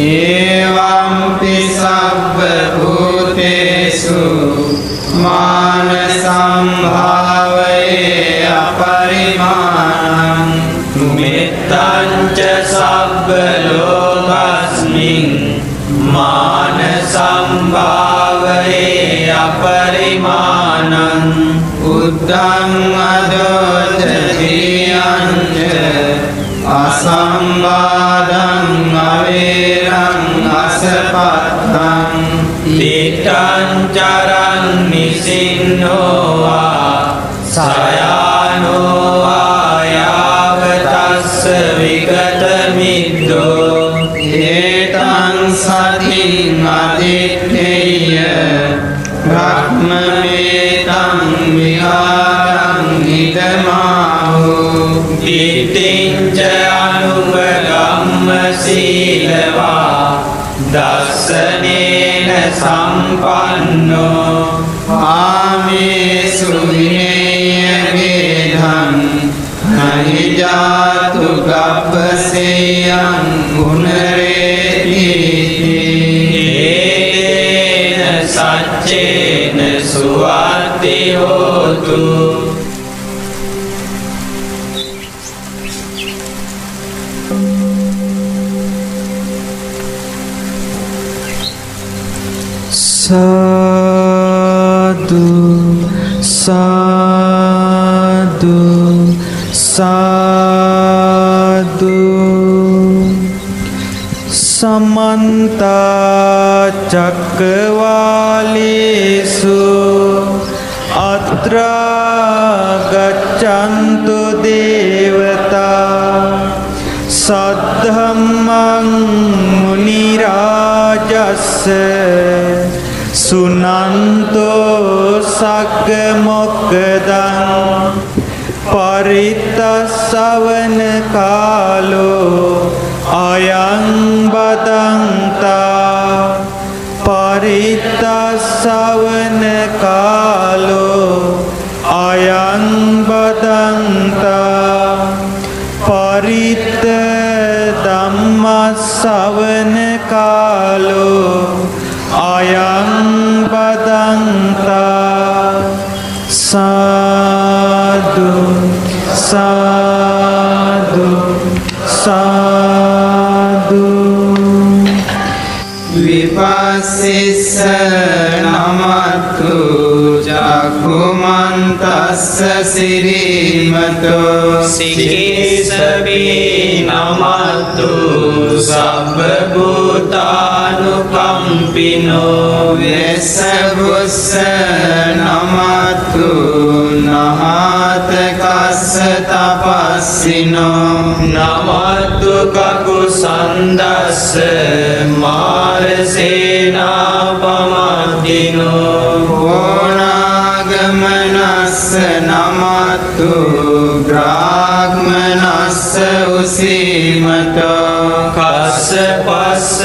ඒවම්පි සබ්බ භූතේසු මාන සම්භාවයේ අපරිමාණං මෙත්තං ච සබ්බ ලෝකස්මින් මාන සම්භාවයේ අපරිමාණං උද්දං අදෝචතියංච අසම්බාධං අවේරං අසපත්තං දිට්ඨං චරං නිසින්නෝවා සයානෝවා යාවතස්ස විගත මිද්දෝ ඒතං සතින් අදිත්තේය බ්‍රහ්මමේතං විහාරං ඉදමාහු දිට්ඨිංච අනුපගම්ම සීලවා දස්සනේන සම්පන්නෝ ආමේසු විනේය වේදං නහි ජාතු ගබ්බසේයං ගුණරේති ඒතේන සච්චේන සුවත්ති හෝතු සාදු සාදු සාදු සමන්ත චක්කවාලේසු අත්‍රා ගච්ඡන්තු දේවතා සද්ධම්මං මුනි රාජස්ස සුනන්තෝ සග්ග මොක්ඛදං පරිත්තස්සවන කාලෝ අයං බදන්තා පරිත්තස්සවන කාලෝ අයං බදන්තා පරිත්ත ධම්මස්සවන කාලෝ අයං साधु साधु साधु විපස්සිස්ස නමතු චක්ඛුමන්තස්ස සිරීමතෝ සිකේසවී නමතු සබ්බ භූතානුකම්පිනෝ වෙස්සබුස්ස නමතු නහාතකස්ස තපස්සිනෝ නමතු කකුසන්දස්ස මාරසේනාපමද්දිනෝ ඕනාගමනස්ස නමතු බ්‍රාහ්මනස්ස උසීමතෝ කස්සපස්ස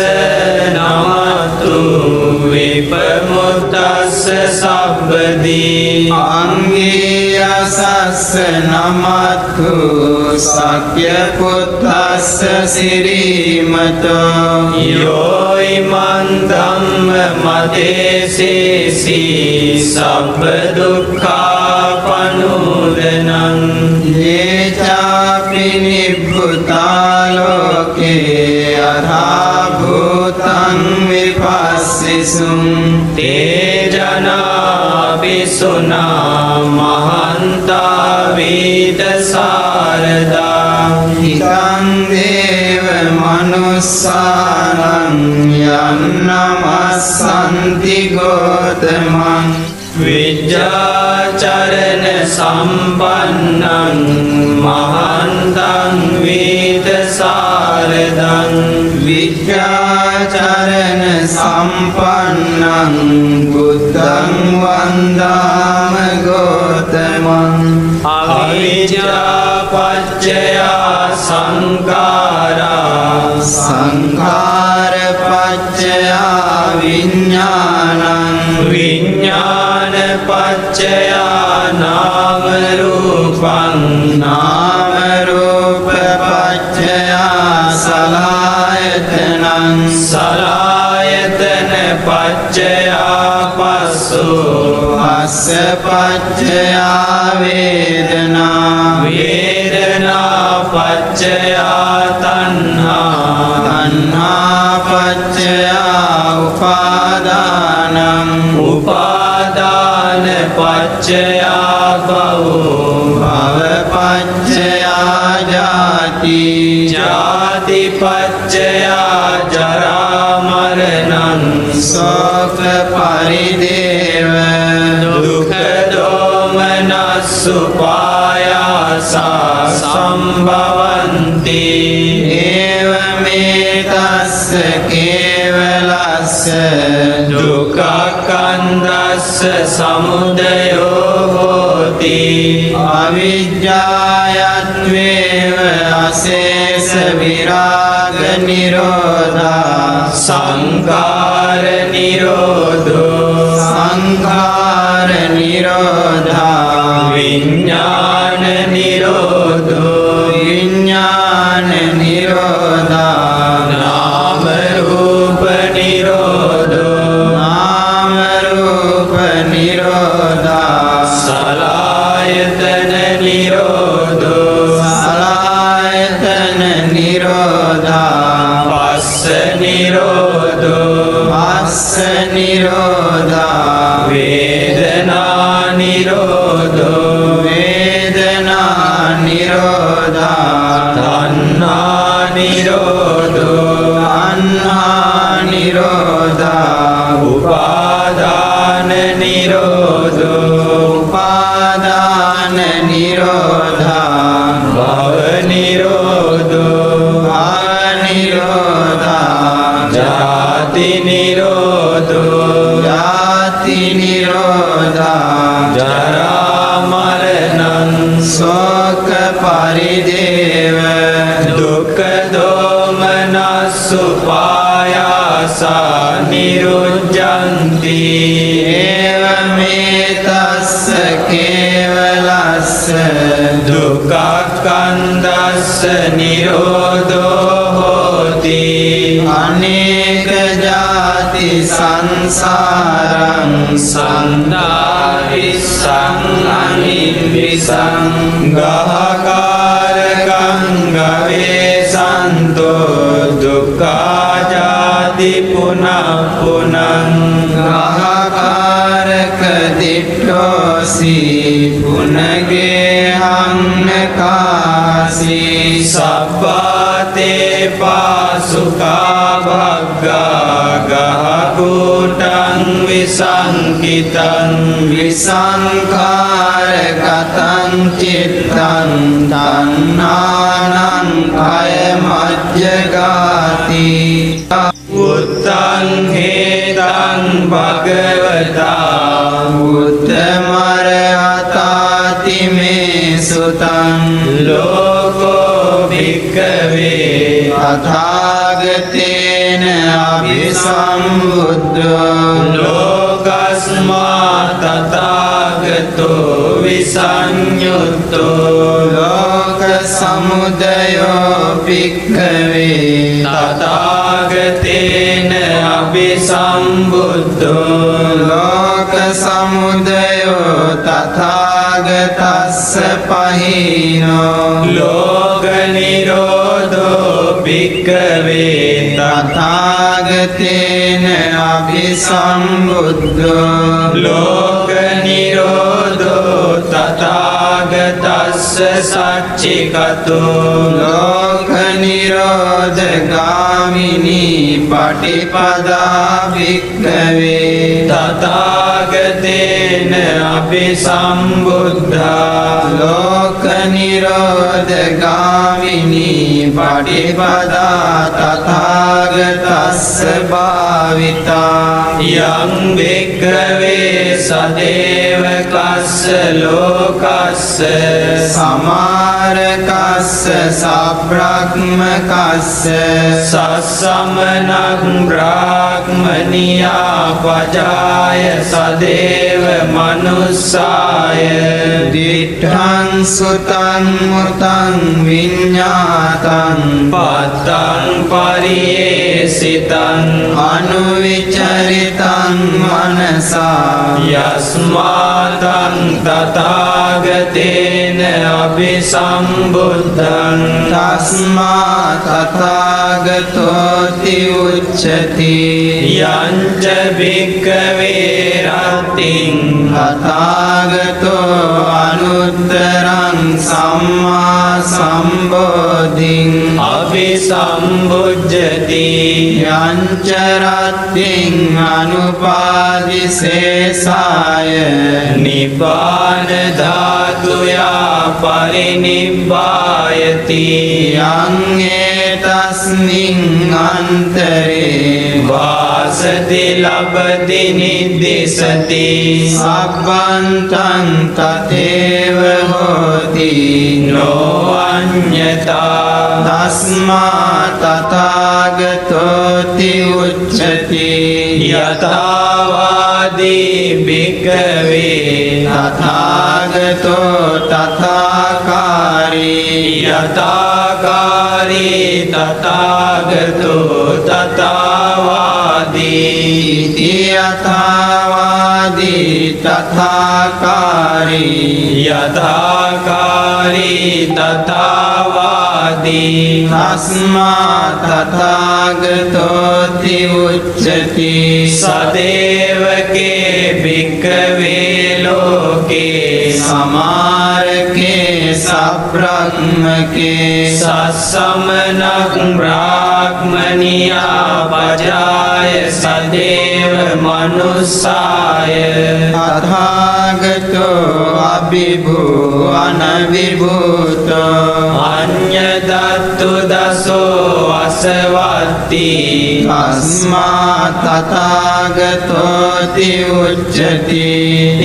නමතු විපමුත්තස්ස සබ්බදී අංගීයසස්ස නමතු සක්‍ය පුත්තස්ස සිරීමතෝ යෝයි මන්දම්ම මදේසේසී සබ්බ දුක්ඛාපනුදනං යේචාපි නිබ්බුතාලෝකේ අරහා භූතං විපස්සිසුං තේජනා විසුනා මහන්තා වීත සාරදා හිතං දේව මනුස්සානං යන්නමස්සන්ති ගෝතමං විජ්ජාචරණ සම්පන්නං මහන්තං වීත සාරදං විද්‍යාචරණ සම්පන්නං බුද්ධං වන්දාම ගෝතමං අවිජ්ජා පච්චයා සංඛාරා සංඛාර පච්චයා විඥානං විඥාන පච්චයා නාම රූපං නාම රූප පච්චයා සලආයතනං සලායතන පච්චයා පස්සෝ පස්ස පච්චයා වේදනා වේදනා පච්චයා තණ්හා තණ්හා පච්චයා උපාදානං උපාදාන පච්චයා භවෝ භව පච්චයා ජාති ජාති පච්චයා ජරා මරණං ශෝක පරිදේව දුක්ඛ දෝමනස්සු පායාසා සම්භවಂತಿ ඒවමේ තස්ස කේවලස්ස දුක්ඛකන්දස්ස සමුදයෝ හෝති අවිජ්ජායත්වේව අශේෂ විරාග නිරෝධා සංඛාර නිරෝධෝ සංඛාර නිරෝධා විඥාන නිරෝධෝ විඥාන නිරෝධා නාම රූප නිරෝධෝ නාම රූප නිරෝධා සලායතන නිරෝධෝ සලආයතන නිරෝධා පස්ස නිරෝධෝ පස්ස නිරෝධා වේදනා නිරෝධෝ වේදනා නිරෝධා තණ්හා නිරෝධෝ තණ්හා නිරෝධා උපාදාන නිරෝධෝ උපාදාන නිරෝධා භව නිරෝධෝ භව නිරෝධා ජාති නිරෝධෝ ජාති නිරෝධා ජරා මරණං ශෝක පරිදේව දුක්ඛ දෝමනස්සු පායාසා නිරුද්ධಂತಿ ඒවමේ තස්ස කේවලස්ස දුක්ඛකන්දස්ස නිරෝධෝ හෝති අනේක ජාති සන් සංසාරං සන්දාරිස්සං අනිම්බිසං ගහකාරකං ගවේ සන්තෝ දුක්ඛාජාති පුනః පුනං ගහකාරක දිට්ඨෝසි පුනගේ හන්නකාසී සබ්බාතේ පාසුකා භග්ගා ගහකුටං විසංකිතං විසංඛාරගතං චිත්තං තණ්හානං කය මජ්ජගාති උත්තං හේතං භගවතා බුද්ධමරහතාති මේ සුතං ලෝකෝ භික්ඛවේ තථාගතේන අභිසම්බුද්ධෝ ලෝකස්මා තථාගතෝ විසඤ්ඤුත්තෝ ලෝක සමුදයෝ භික්ඛවේ තථාගතේන අභිසම්බුද්ධෝ ලෝක සමුදයෝ තථාගතස්ස පහිනෝ ලෝක නිරෝධෝ භික්ඛවේ තථාගතේන අභිසම්බුද්ධෝ ලෝක නිරෝධෝ තථාගතස්ස සච්චිකතෝ ලෝක නිරෝධ ගාමිනී පටිපදා භික්ඛවේ තථාගතේන අභිසම්බුද්ධා ලෝක නිරෝධ ගාමිනී පටිපදා තථාගතස්ස භාවිතා යං භික්ඛවේ සදේවකස්ස ලෝකස්ස සමාරකස්ස සබ්‍රක්මකස්ස සස්සමනං බ්‍රාහ්මනියා පජාය සදේව මනුස්සාය දිඨං සුතං මුතං විඤ්ඤාතං පත්තං පරියේසිතං අනුවිචරිතං මනසා යස්මාතං තථාගතේන අභිසම්බුද්ධං තස්මා තථාගතෝති උච්චති යංච භික්ඛවේ රත්තිං තථාගතෝ අනුත්තරං සම්මා සම්බෝධිං අභිසම්බුද්ධති යංච රත්තිං අනුපාදිසේසාය නිපාන ධාතුයා පරිනිබ්බායති යං ඒතස්මින් අන්තරේ වාසති ලබති නිද්දිසති සබ්බන්තං තතේව හෝති නොඅඤ්ඤතා තස්මා තථාගතෝති උච්චති යථාවාදී භික්ඛවේ තථාගතෝ තථාකාරී යථාකාරී තථාගතෝ තථාවාදී ඉති යථාවාදී තථාකාරී යථාකාරී තථාවාදී තස්මා තථාගතෝති උච්චති සදේවකේ භික්ඛවේ ලෝකේ සමාරකේ සබ්‍රක්මකේ සස්සමනක් බ්‍රාහ්මනියා පජාය සදේව මනුස්සාය තථාගතෝ අභිභූ අනවිභූතෝ අඤ්ඤදත්තු දසෝ අසවත්ති තස්මා තථාගතෝති උච්චති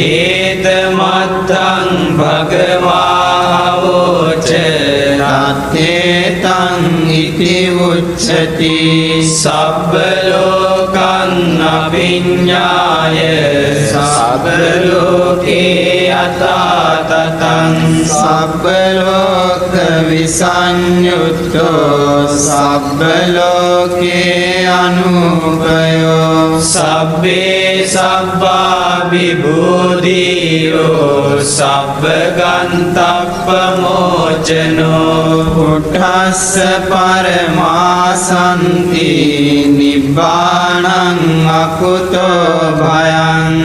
ඒතමත්තං භගවාවෝච තත්තේතං ඉති උච්චති සබ්බ ලෝකං අවිඤ්ඤාය සබ්බ ලෝකේ අතතං සබ්බ ලෝක විසඤ්ඤුත්තෝ සබ්බ ලෝකේ අනුපයෝ සබ්බේ සබ්බා විබුද්ධියෝ සබ්බ ගන්තප්ප මෝචනෝ උට්ඨස්ස පරමාසන්ති නිබ්බාණං අකුතෝ භයං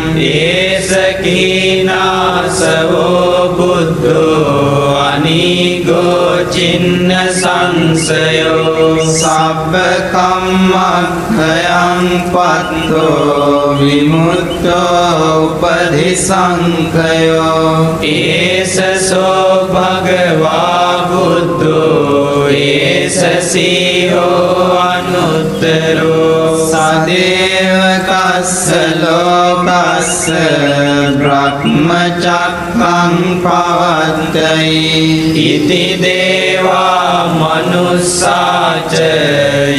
ඒසකීනාසවෝ බුද්ධෝ අනිගෝ චින්න සංසයෝ සබ්බ කම්මක්ඛයං පත්තෝ විමුක්තෝ උපදිසංඛයෝ ඒසසෝ භගවා බුද්ධෝ ඒසසීහෝ අනුත්තරෝ සදේව කස්ස ලෝකස්ස බ්‍රහ්මචක්ඛං පවත්තයි ඉති දේවා මනුස්සාච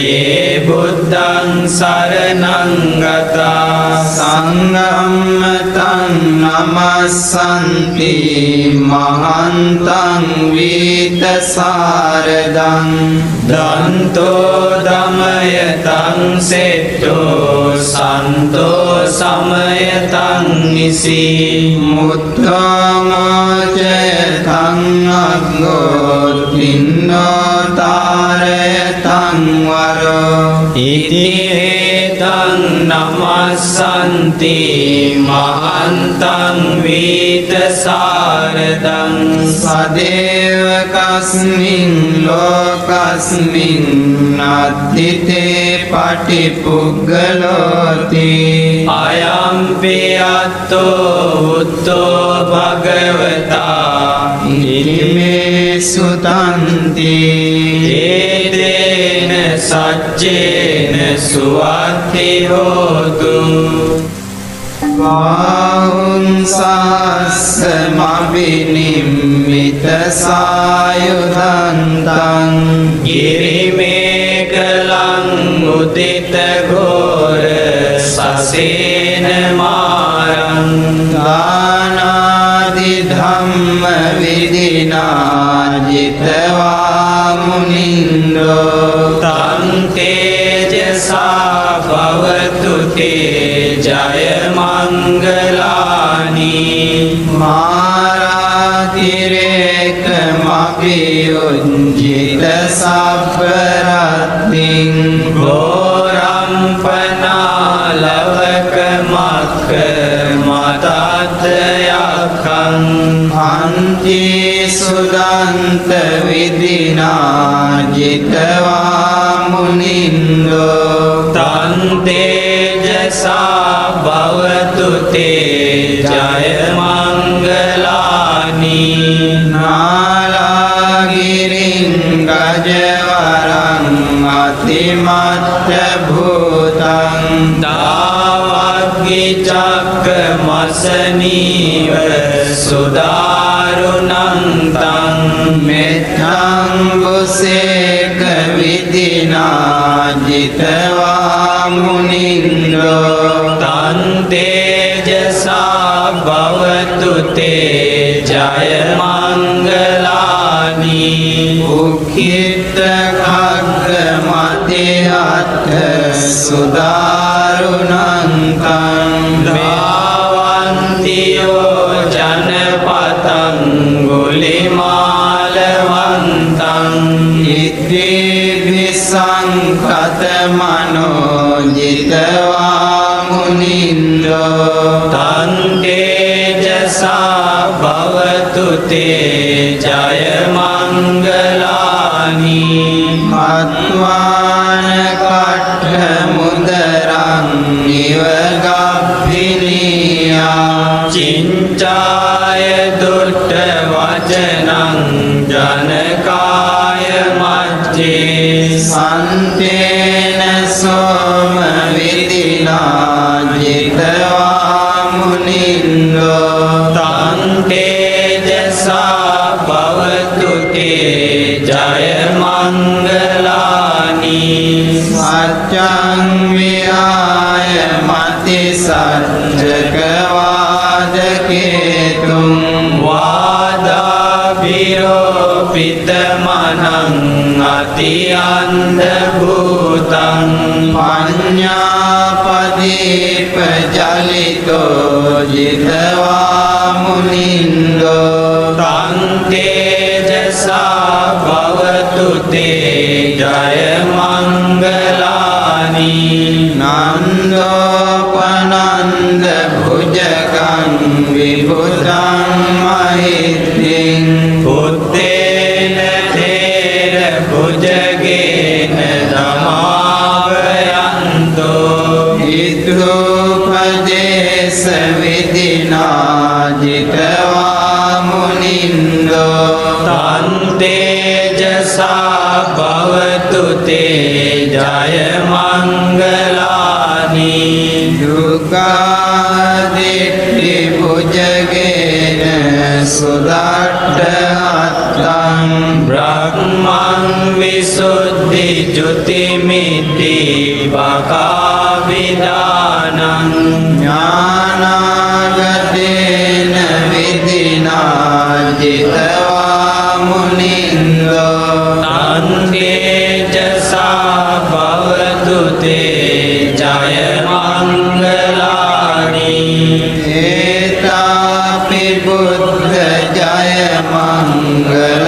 යේ බුද්ධං සරණං ගතා සංඝම්මතං නමස්සන්ති මහන්තං වීතසාරදං දන්තෝ දමයතං සෙට්ටෝ සන්තෝ සමයතං නිසී මුත්තෝ මෝචයතං අග්ගෝ තින්නෝ තාරයතං වරෝ ඉති හේතං නමස්සන්ති මහන්තං වීතසාරදං සදේව කස්මින් ලෝකස්මින් නද්දිතේ පටිපුග්ගලෝති අයම්පි අත්තෝ උත්තෝ භගවතා ඉමේ සුතන්ති ඒතේන සච්චේන සුවත්ති හෝතු වාහුංසස්ස මබිනිම්මිත සායුධන්තං ගිරිමේකලං උදිත ඝෝර සසේන මාරං දානාදි ධම්ම විදිනා ජිතවා මුනින්දෝ තං තේජසා භවතු තේ ජය මංගලානි මාරාතිරේක මපියුංජිත සබ්බරත්තිං ගෝරම්පනාලවක මක්ක මතත්යක්ඛං අන්ති සුදන්ත විදිනා ජිතවා මුනින්දෝ තං තේජසා භවතු තේ ජය මංගලානි නාලාගිරින් ගජවරං අතිමත්ත භූතං තාවග්ගි චක්ක මසනීව සුදාරුණං තං මෙත්තං බුසේක විදිනා ජිතවා මුනින්දෝ තං තේජසා භවතු තේ ජය මංගලානි උක්ඛිත khagg මතිහත් සුදාරුණං තං දාවන්තියෝ ජනපතං ගුලිමාලවන්තං ඉද්දී සංකත මනෝ ජිතවා මුනින්දෝ තං තේජසා භවතු තේ ජය මංගලානි මත්වාන කට්ඨ මුදරං නිවගබ්බිනියා චින්චාය දුට්ඨ වචනං ජනකාය මච්චේ සන්තේන සෝම විදිනා ජිතවා මුනින්දෝ තං තේජසා භවතු තේ ජය මංගලානි සත්‍යං විහාය මති සච්චක වාදකේතුං වාදාභිරෝපිතමනං අතිඅන්ධ භූතං පඤ්ඤාපදි දීප ජලිතෝ ජිතවා මුනින්දෝ තං තේජසා භවතු තේ ජය මංගලානි නන්දෝපනන්ද භුජගං විබුධං මහිත්‍තිං බුද්දේන තේර භුජගේන ධමාවයන්තෝ ඉදූපදේශ විදිනා ජිතවා මුනින්දෝ තං තේජසා භවතු තේ ජය මංගලානි දුක්ඛාදිට්ඨි භුජගේන සුදට්ඨහත්තං බ්‍රහ්මං විසුද්ධි ජුතිමිති බකාවිදානං ඥානාගතේන විදිනා ජිතවා මුනින්දෝ තං තේජසා භවතු තේ ජය මංගලානි ඒතාපි බුද්ධ ජය මංගල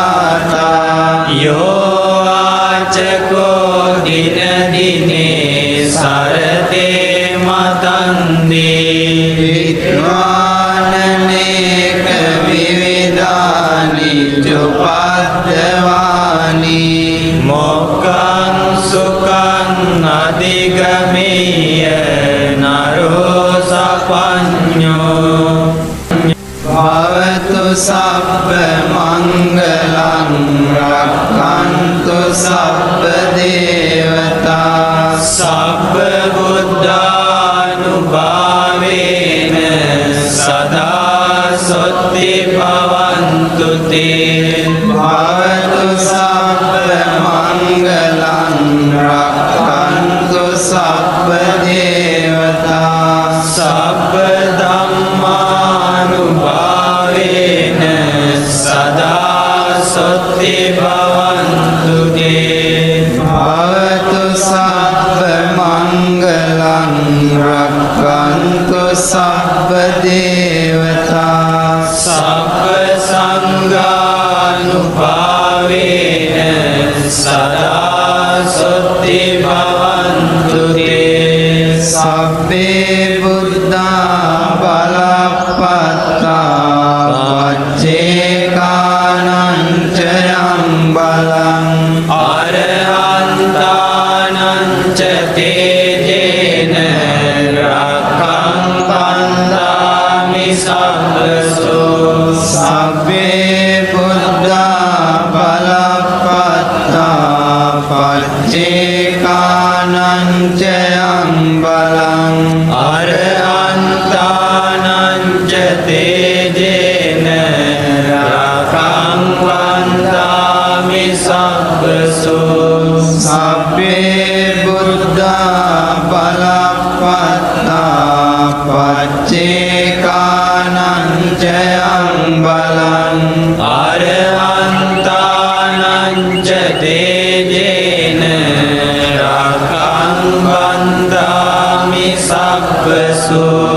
අට්ඨගාථා යෝ ආචකෝ දින දිනේ සරතේ මතන්දී විද්වානනේක විවිධානි චුපද්දවානි මොක්ඛං සුඛං අධිගමෙය්‍ය නරෝ සපඤ්ඤෝ භවතු සබ්බ මංගලං රක්ඛන්තු සබ්බ දේවතා සබ්බ බුද්ධානුභාවේන සදා සොත්ති භවන්තු තේ භවතු සබ්බ මංගලං රක්ඛන්තු සබ්බ දේවතා සබ්බ ධම්මානුභාවේන සදා සොත්ති භවන්තු තේ භවතු සබ්බ මංගලං රක්ඛන්තු සබ්බ දේවතා සබ්බ සංඝානුභාවේන සදා සොත්ති භවන්තු තේ සබ්බේ බුද්ධා බලප්පත්තා වච්චේකානං චයං බලං අරහන්තානං ච තේජේන රක්ඛං වන්දාමි සම්බසෝ සබ්බේ බුද්ධා බලප්පත්තා පච්චේකානං චයං බලං අරහන්තානං ච තේජේන රක්ඛං වන්දාමි සම්බසෝ සබ්බේ බුද්ධා බලප්පත්තා පච්චේකානං චයං බලං අරහන්තානං ච තේජේන රක්ඛං වන්දාමි සම්බසෝ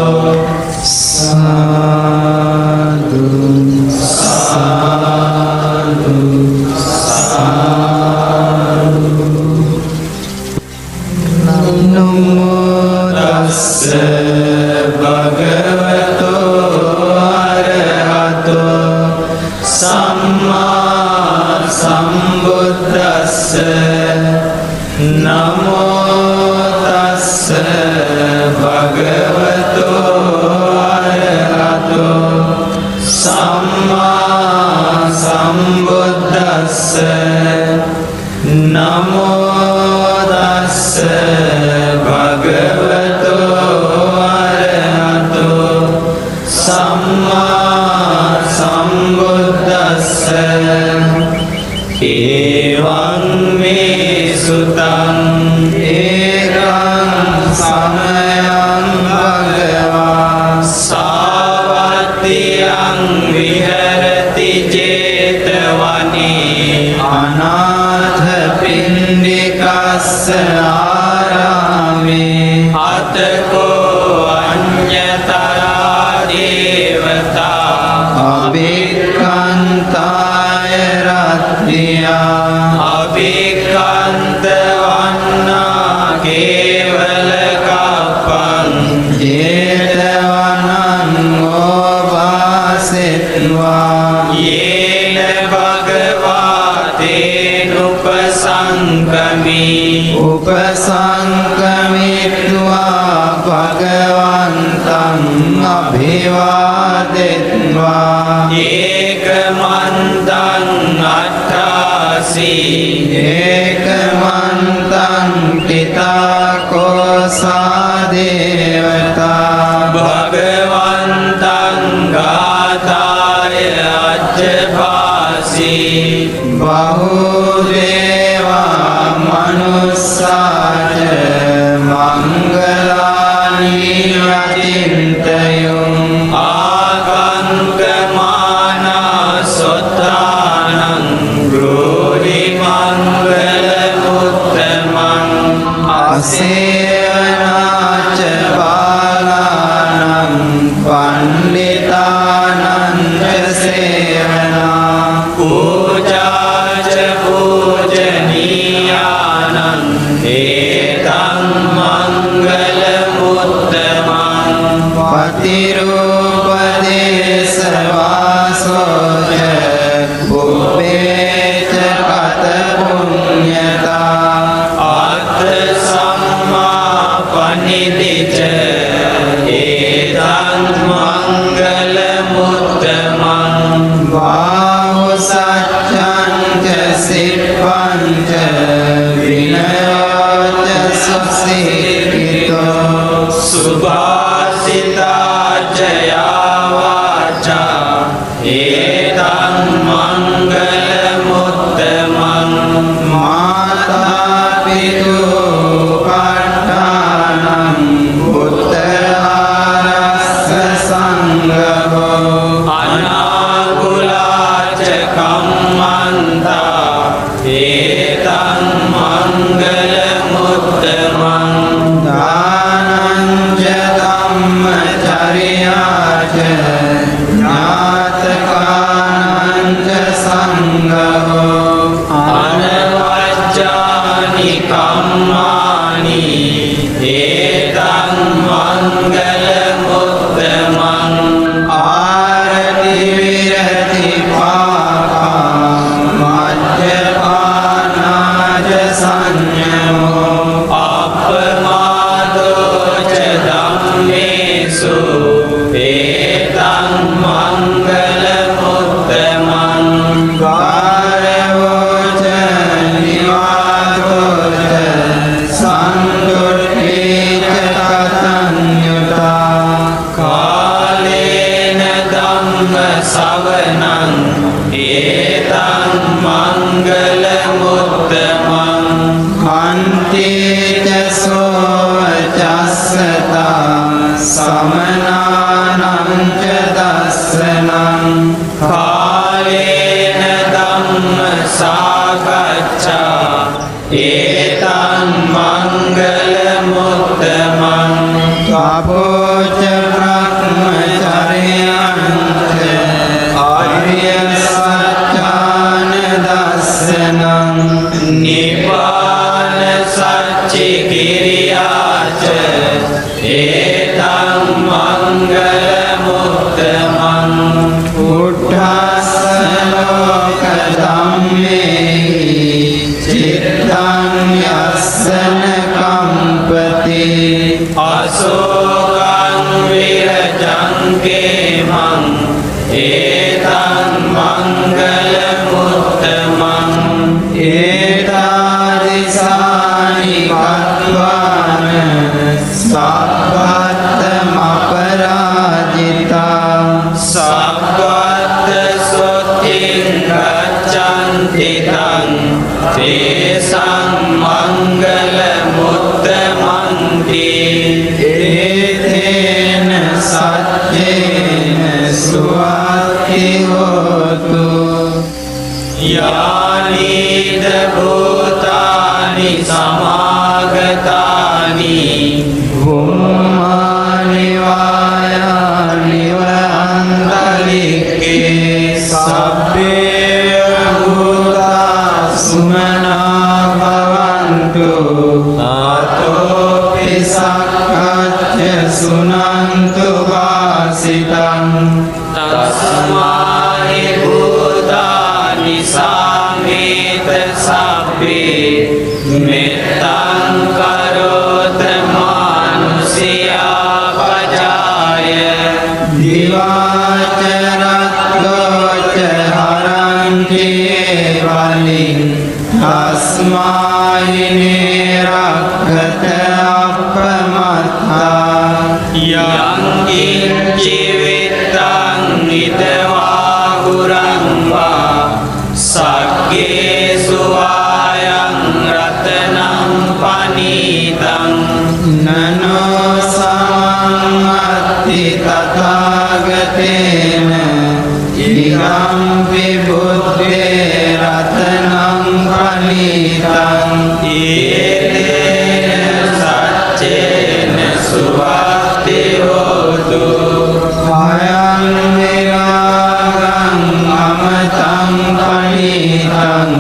සාදු සාදු නමෝ තස්ස භගවතෝ අරහතෝ සම්මා සම්බුද්දස්ස නමෝ තස්ස භගවතෝ අරහතෝ සම්මා සම්බුද්දස්ස නමෝ තස්ස භගවතෝ අරහතෝ තං අභිවාදෙත්වා ඒකමන්තං අට්ඨාසී ඒකමන්තං පිතා කෝසා දේවතා භගවන්තං ගාථාය අජ්ජපාසී බහුදේවා මනුස්සාච මංගලානි අචින්තයුම් ආගංගමානා සොත්තානං බ්‍රෝහි මංගල මුත්තමං අසේවනාච බාලානං පණ්ඩිතානං සේවනා පූජාච පූජනීයානං ඒතං මංගල මුත්තමං පතිරූපදේශ වාසෝච බුබ්බේච කත පුඤ්ඤතා අත්ථ සම්මා පනිදිච ඒතං මංගල මුත්තමං වාහු සච්ඡං සිප්පංච විනයෝච සුසීකිතෝ සුභාසිතාච යාවාචා ඒතං මංගල මුත්තමං මාතා පිතු පට්ඨානං උත්තරාරස්ස සංඝෝ අනාකුලාච කම්මන්තා ඒතං මංගල මුත්තමං දානං ච ධම්මචර්යාච ඥාතකානං ච සංඝෝ අනවජ්ජානි කම්මානි ඒතං මංගල මුත්තමං ආරති විරති පාපා මජ්ජපානාජ සංයමෝ අප්පමාදෝච ධම්මේසු ඒතං මංගල මුත්තමං කාරවෝච නිවාදෝච සන්තුට්ඨේච කතඤ්ඤුතා කාලේන ධම්ම සවනං ඒතං මංගල මුත්තමං කන්තේච සෝවචස්සතා සමනානං ච දස්සනං කාලේන ධම්ම සාකච්ඡා ඒතං මංගල මුත්තමං තපෝච බ්‍රහ්මචර්යං ච ආර්ය සත්‍යාන දස්සනං නිපාන සච්චි කිරියාච ඒතං මංගල මුත්තමං උට්ඨස්ස ලෝක ධම්මේහි චිත්තං යස්සන කම්පති අසෝකං විරජං කේමං ඒතං මංගල මුත්තමං ඒතාදිසානි කତ୍වාන සබ්බත්තම අපරාජිතා සබ්බත් සොත්තිං ගච්ඡන්ති තං තේසං මංගල මුත්තමන්ති ඒතේන සච්චේන සුවත්ති හෝතු යානීද භූතානි සමාගතානි භුම්මානි වායානි වන්තලික්කේ සබ්බේ භූතා සුමනා භවන්තු ආතෝපි සක්කච්ඡ සුනන්තු වාසිතං තස්මාහි භූතානි සාමේත සබ්බේ මෙත්තං කරෝත මානුසියා පජානාති දිවාචරත්ගෝච හරංචේ වලින් තස්මායිනේ රක්ඛත අප්පමත්තා යං කිංචිවිත්තං ඉදවා ගුරං වා සග්ගේසු ආයං රතනං පනීතං නනෝ සමං තථාගතේන ඉරම්පි බුද්ධේ රතනං පනීතං ඒතේන සච්චේන සුවත්ති හෝතු අයං විරාගං අමතං පනීතං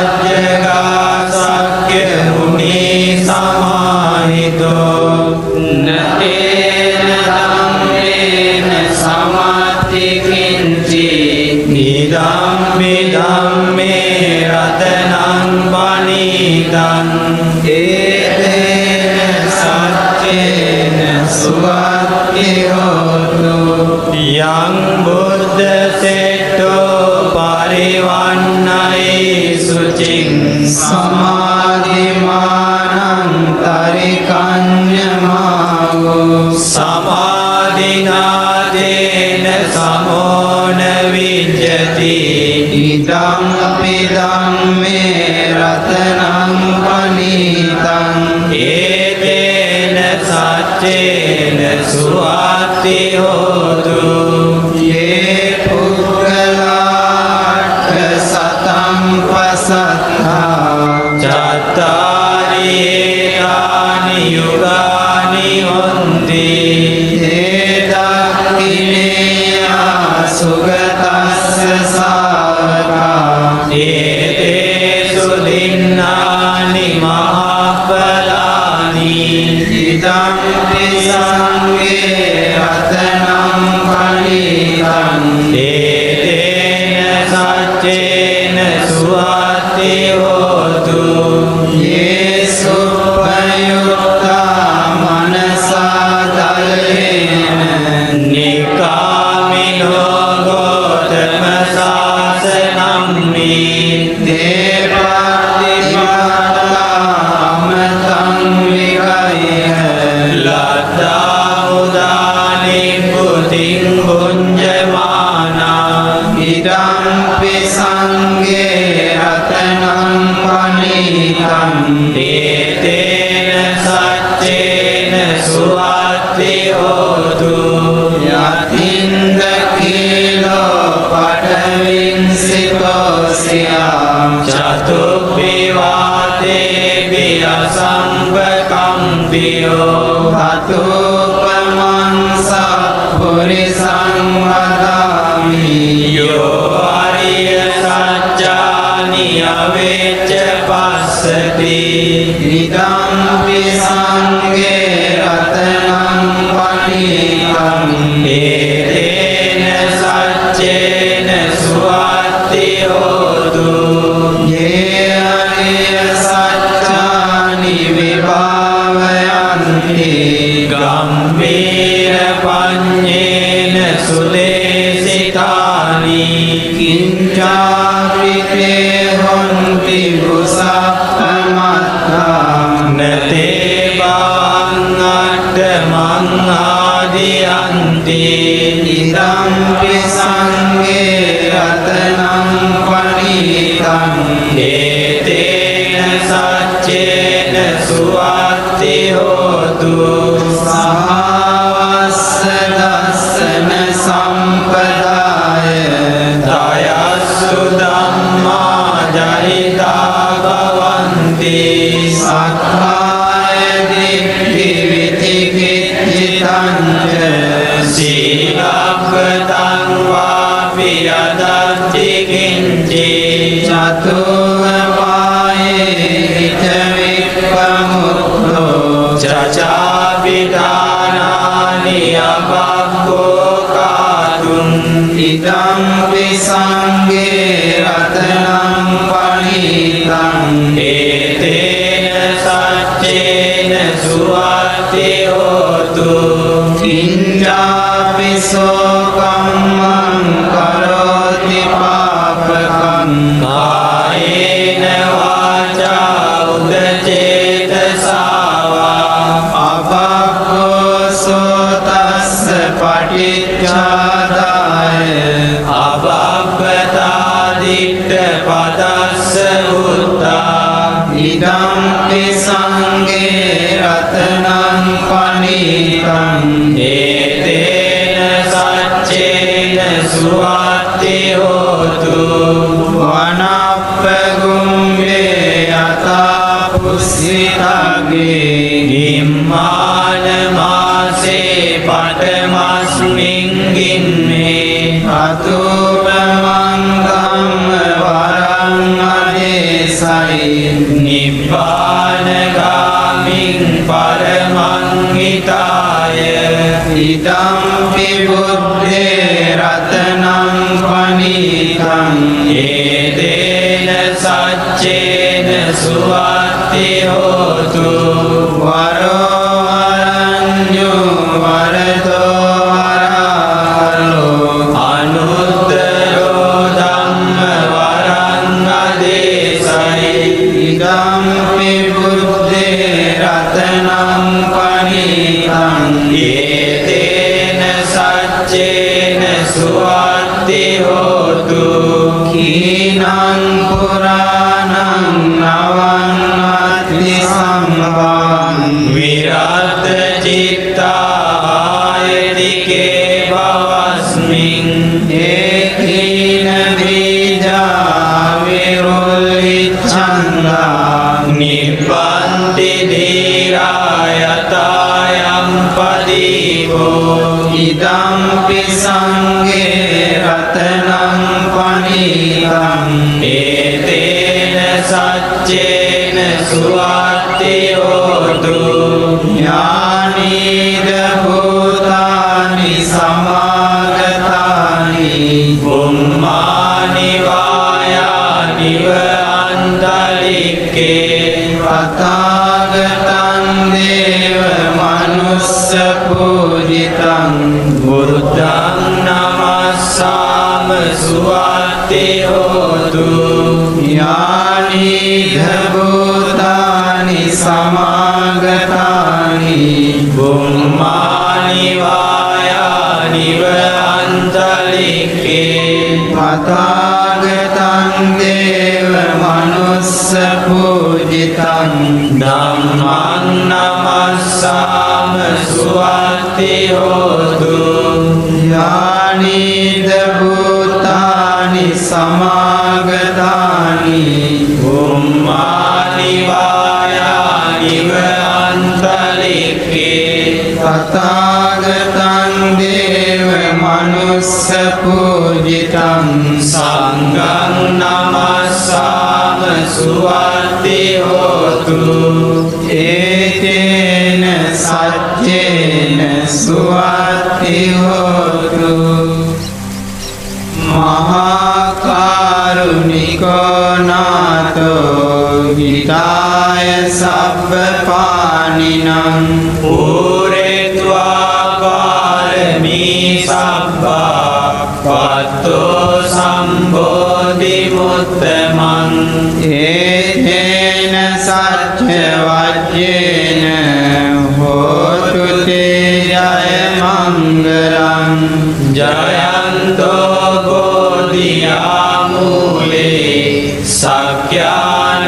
යදජ්ජගා සක්්‍ය මුනි සමාහිතෝ නතේන ධම්මේන සමත්ති කිංචි නිදම්මි ධම්මේ රතනං පනීතං ඒතේන සච්චේන සුවත්ති හෝතු යං බුද්ධ සෙට්ටෝ පරිවන්නයි සුචින් සමාධිමානං තරිකඤ්ඤමාවෝ සමාධිනාදේන සමෝන විජ්ජති ඉදම්පි ධම්මේ රතනං පනීතං ඒතේන සච්චේන සුවත්ති හෝතු යේ පුද්ගලාට සතං පසත්තා චත්තාරි ඒතානි යුගානි හොන්ති ඒ දක්ඛිනේයා සුගතස්ස සාවකා ඒතේසු දින්නානි මහප්පලානි ඉදම්පි සංඝේ රතනං පනීතං ඒතේන සච්චේන සුවත්ති හෝතු යේ සුප්පයුක්තා මනසා දලේන නිකාමිනෝ ගෝතම සාසනම්මි දේපාතිපාතාමතං විගයහ ලද්දා මුදානි බුතින් බුඤ්ජමානා ඉදම්පි සංඝේ රතනං පනීතං ඒතේන සච්චේන සුවත්ති හෝතු යතින්ද කීලෝ පඨවින්සිතෝසියා චතුප්පිවාතේ වියසංපකම්පියෝ අතෝපමංසා පුරිසං වදාමි යෝ අරිය සත්‍යානි අවෙච්ච පස්සති ඉදම්පි සංඝේ රතනං පනීතං ඒතේන සච්චේන සුවත්ති හෝතු යේ අරිය සත්‍යානි විභාවයන්ති ගම්මීර පඤ්ඤේන සුදේසිතානි කිංචාපිතේ හොන්ති බුසප්පමත්තා නතේ බවං අට්ඨමං ආදියන්ති ඉදම්පි සංඝේ රතනං පනීතං ඒතේන සච්චේන සුවත්ති හෝතු සහවස්ස දස්සන සම්පදාය දයස්සු ධම්මා ජනිතා භවන්ති සක්කාය දිට්ඨි විචිකිච්ඡිතං සීලබ්බතං වාපි යදච්චි කිංචි චතුවපායේ හිත විප්පමුක්ඛෝ චචාපිදානානි අබක්ඛෝ කාතුං ඉදම්පි සංඝේ රතනං පනීතං ඒතේන සච්චේන සුවත්ති හෝතු කිංචාපි කම්මං කරෝති පාපකං කායේන වාචා උදචේතසාවා අපක්ඛෝසෝ තස්ස පටිච්චාදාය අබබ්බතා දිට්ඨ පදස්ස උත්තා ඉදම්පි සංඝේ රතනං පනිතං ඒතේන සච්චේන සුවත්ති හෝතු වනප්පගුම්බේ යතා පුස්සිතගේ නිම්මාන මාසේ පඨමස්මින් ගිම්මේ අතුපමං ධම්ම වරං අදේසයි නිබ්බානගාමින් පරමං හිතාය ඉදම්පි බුද්ධේ රතනං පනිතං ඒතේන සච්චේන සුවත්ති හෝතු වරෝවරඤ්ඤෝ වරදෝ වරාලෝ අනුත්තරෝ ධම්ම වරං අදේසයි ඉදම්පි බුද්ධේ රතනං පනිතං ඒතේන සච්චේන සුවත්ති හෝතු කීනං පුරාණං නවන්නත්ති සම්භවං විරත් චිත්තායතිකේ භවස්මින් ඒකීන බීජා විරුල්ලිච්ඡන්දා නිබ්බන්ති ධීරායතායම් පදීවෝ ඉදම්පි සංඝේ රතනං පනිතං ඒතේන සච්චේන සුවත්ති හෝතු ඥානීද භූතානි සමාගතානි බුම්මානි වායානිව අන්තලික්කේ තථාගතං දේව මනුස්ස පූජිතං බුද්ධං නමස්සාම සුවත්ති හෝතු ඥානීද භූතානි සමාගතානි බුම්මානි වායානිව අන්තලික්කේ තථාගතං දේව මනුස්ස පූජිතං ධම්මං නමස්සාම සුවත්ති හෝතු ඥානීද භූතානි සමාගතානි බුම්මානි වායානිව අන්තලික්කේ තථාගතං දේව මනුස්ස පූජිතං සංඝං නමස්සාම සුවත්ති හෝතු ඒතේන සච්චේන සුවත්ති හෝතු මහා කරුණිකෝ නාතෝ හිතාය සබ්බ පානිනං පූරේत्वा පාරමී සබ්බා පත්තෝ සම්බෝධි මුත්තමං ඒතේන සච්ච වජ්ජේන හෝතු තේ ජය මංගලං ජයන්තෝ බෝධියාමූලේ සක්ඛ්‍යානං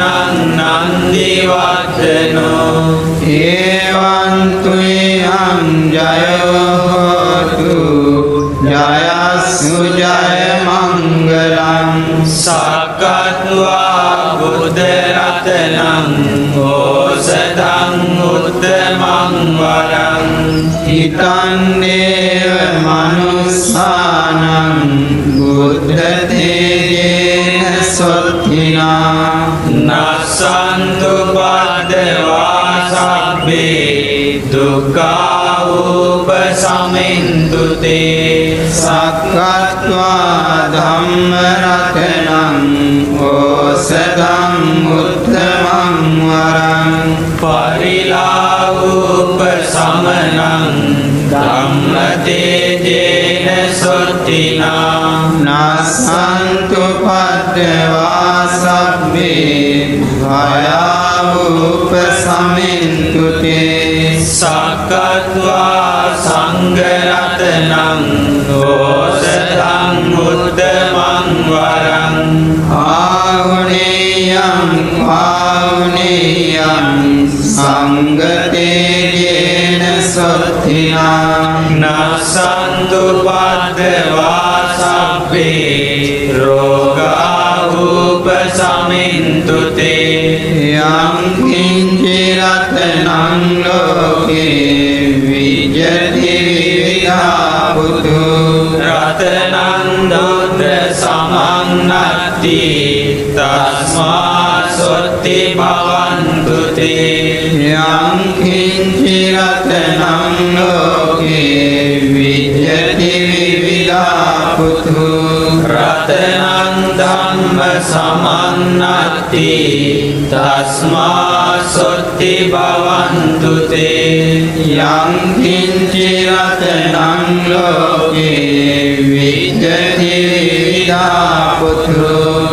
නන්දි වර්ධනෝ ඒවං තුයං ජයෝ හෝතු ජයස්සු ජය මංගලං සක්කත්වා බුද්ධ රතනං ඕසදං උත්තමං වරං හිතන්නේව මනුස්සානං බුද්ධ තේජේන සොත්තිනා නස්සන්තු පද්දවා සබ්බේ දුක්ඛා උපසමින්තු තේ සක්කත්වා ධම්ම රතනං ඕසදං උත්තමං වරං පරිලාභ උපසමනං ධම්ම තේජේ නසන්තු පද්දවා සබ්බේ භයාවූපසමින්තු තේ සක්කත්වා සංඝරතනං ඕසතං උත්තමං වරං ආවුනේයං සංගතේජේන සොත්තිනා නසන්තු පද්දවා සබ්බේ රෝගා උපසමින්තු තේ යං කිංචි රතනං ලෝකේ විජ්ජති විවිධා පුතු රතනං දුද්ද සමන්නත්ති තස්මා සොත්ති භවන්තු තේ යං කිංචි රතනං ලෝකේ විජ්ජති විවිධා පුතු රතනං ධම්ම සමන්නත්ති තස්මා සොත්ති භවන්තු තේ යං කිංචි රතනං ලෝකේ විජ්ජති විවිධා පුතු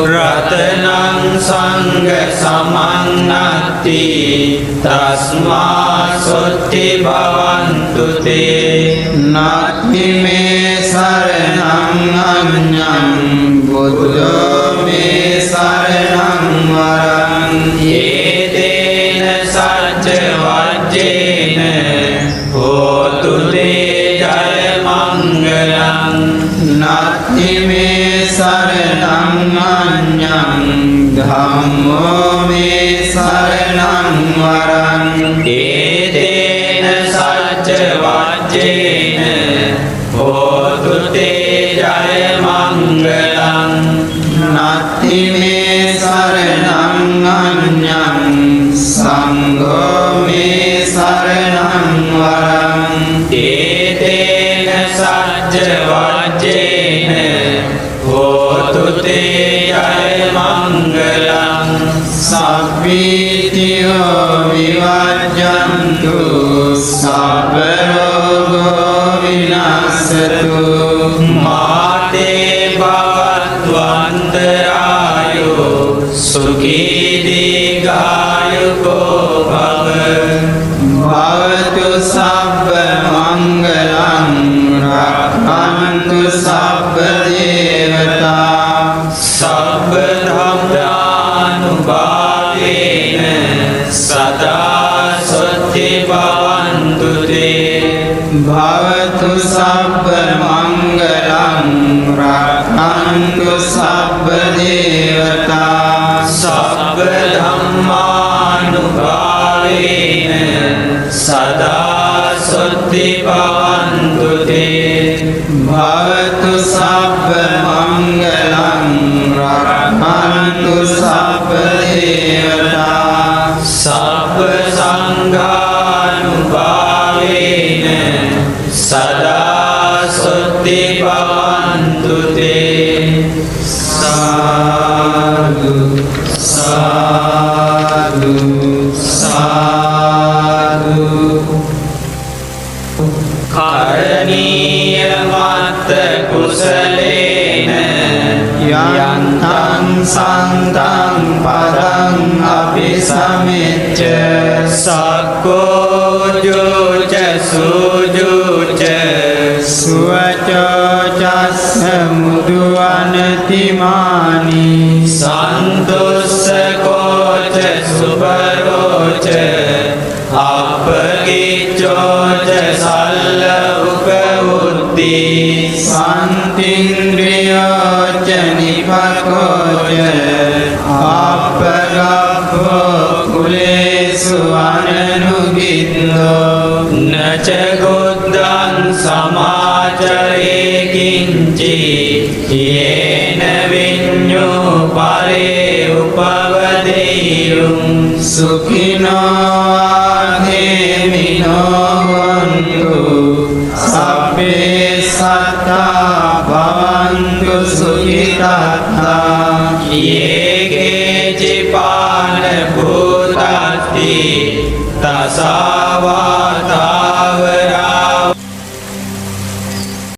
රතනං සංඝ සමන්නත්ති තස්මා සොත්ති භවන්තු තේ නාත්ති මේ සරණං අඤ්ඤං බුද්ධෝ මේ සරණං වරං යේතේන සච්ච වජ්ජේන හෝතු තේ ජය මංගලං නාත්ති මේ සරණං අඤ්ඤං ධම්මෝ මේ සරණං වරං යේතේන සච්ච වජ්ජේන හෝතු තේ ජය මංගලං නාත්ති මේ සරණං අඤ්ඤං සංඝෝ මේ සරණං වරං යේතේන සච්ච වජ්ජේන හෝතු තේ ජය මංගලං සබ්බීතියෝ විවජ්ජන්තු සබ්බ රෝගෝ විනාශතු මාතේ භවත්වන්තරායෝ සුඛී දීඝායුකෝ භව භවතු සබ්බ මංගලං රක්ඛන්තු සබ්බ දේවතා සබ්බ ධම්මානුභාවේන සදා සොත්ති භවන්තු තේ භවතු සබ්බ මංගලං රක්ඛන්තු සබ්බ දේවතා සබ්බ ධම්මානුභාවේන සදා සොත්ති භවන්තු තේ භවතු සබ්බ මංගලං රක්ඛන්තු සබ්බ දේවතා සබ්බ සංඝානුභාවේන සදා සොත්ති භවන්තු තේ සාදු සාදු සාදු කරණීය මත්ත කුසලේන යන්තං සන්තං පදං අபிසමෙච්ච සක්කෝජෝච සූජෝච සුවචෝ චස්ස මුදුවනතිමානි සන්තුස්සකෝච සුබරෝච අපගිච්චෝච සල්ල උපවුත්ති සන්තින්ද්‍රියෝච නිපකෝච අපගබ්බෝ කුලේසු අනනුගින්දෝ නච ගොද්දං සමාචරේ කිංචි යේන විඤ්ඤෝ පරේ උපවදෙය්‍යුම් සුඛිනෝ ආදේමිනෝ වන්තු සබ්බේ සත්තා භවන්තු සුඛිතාත්තා යේකේ චිපාන භූතස්ති තසාවා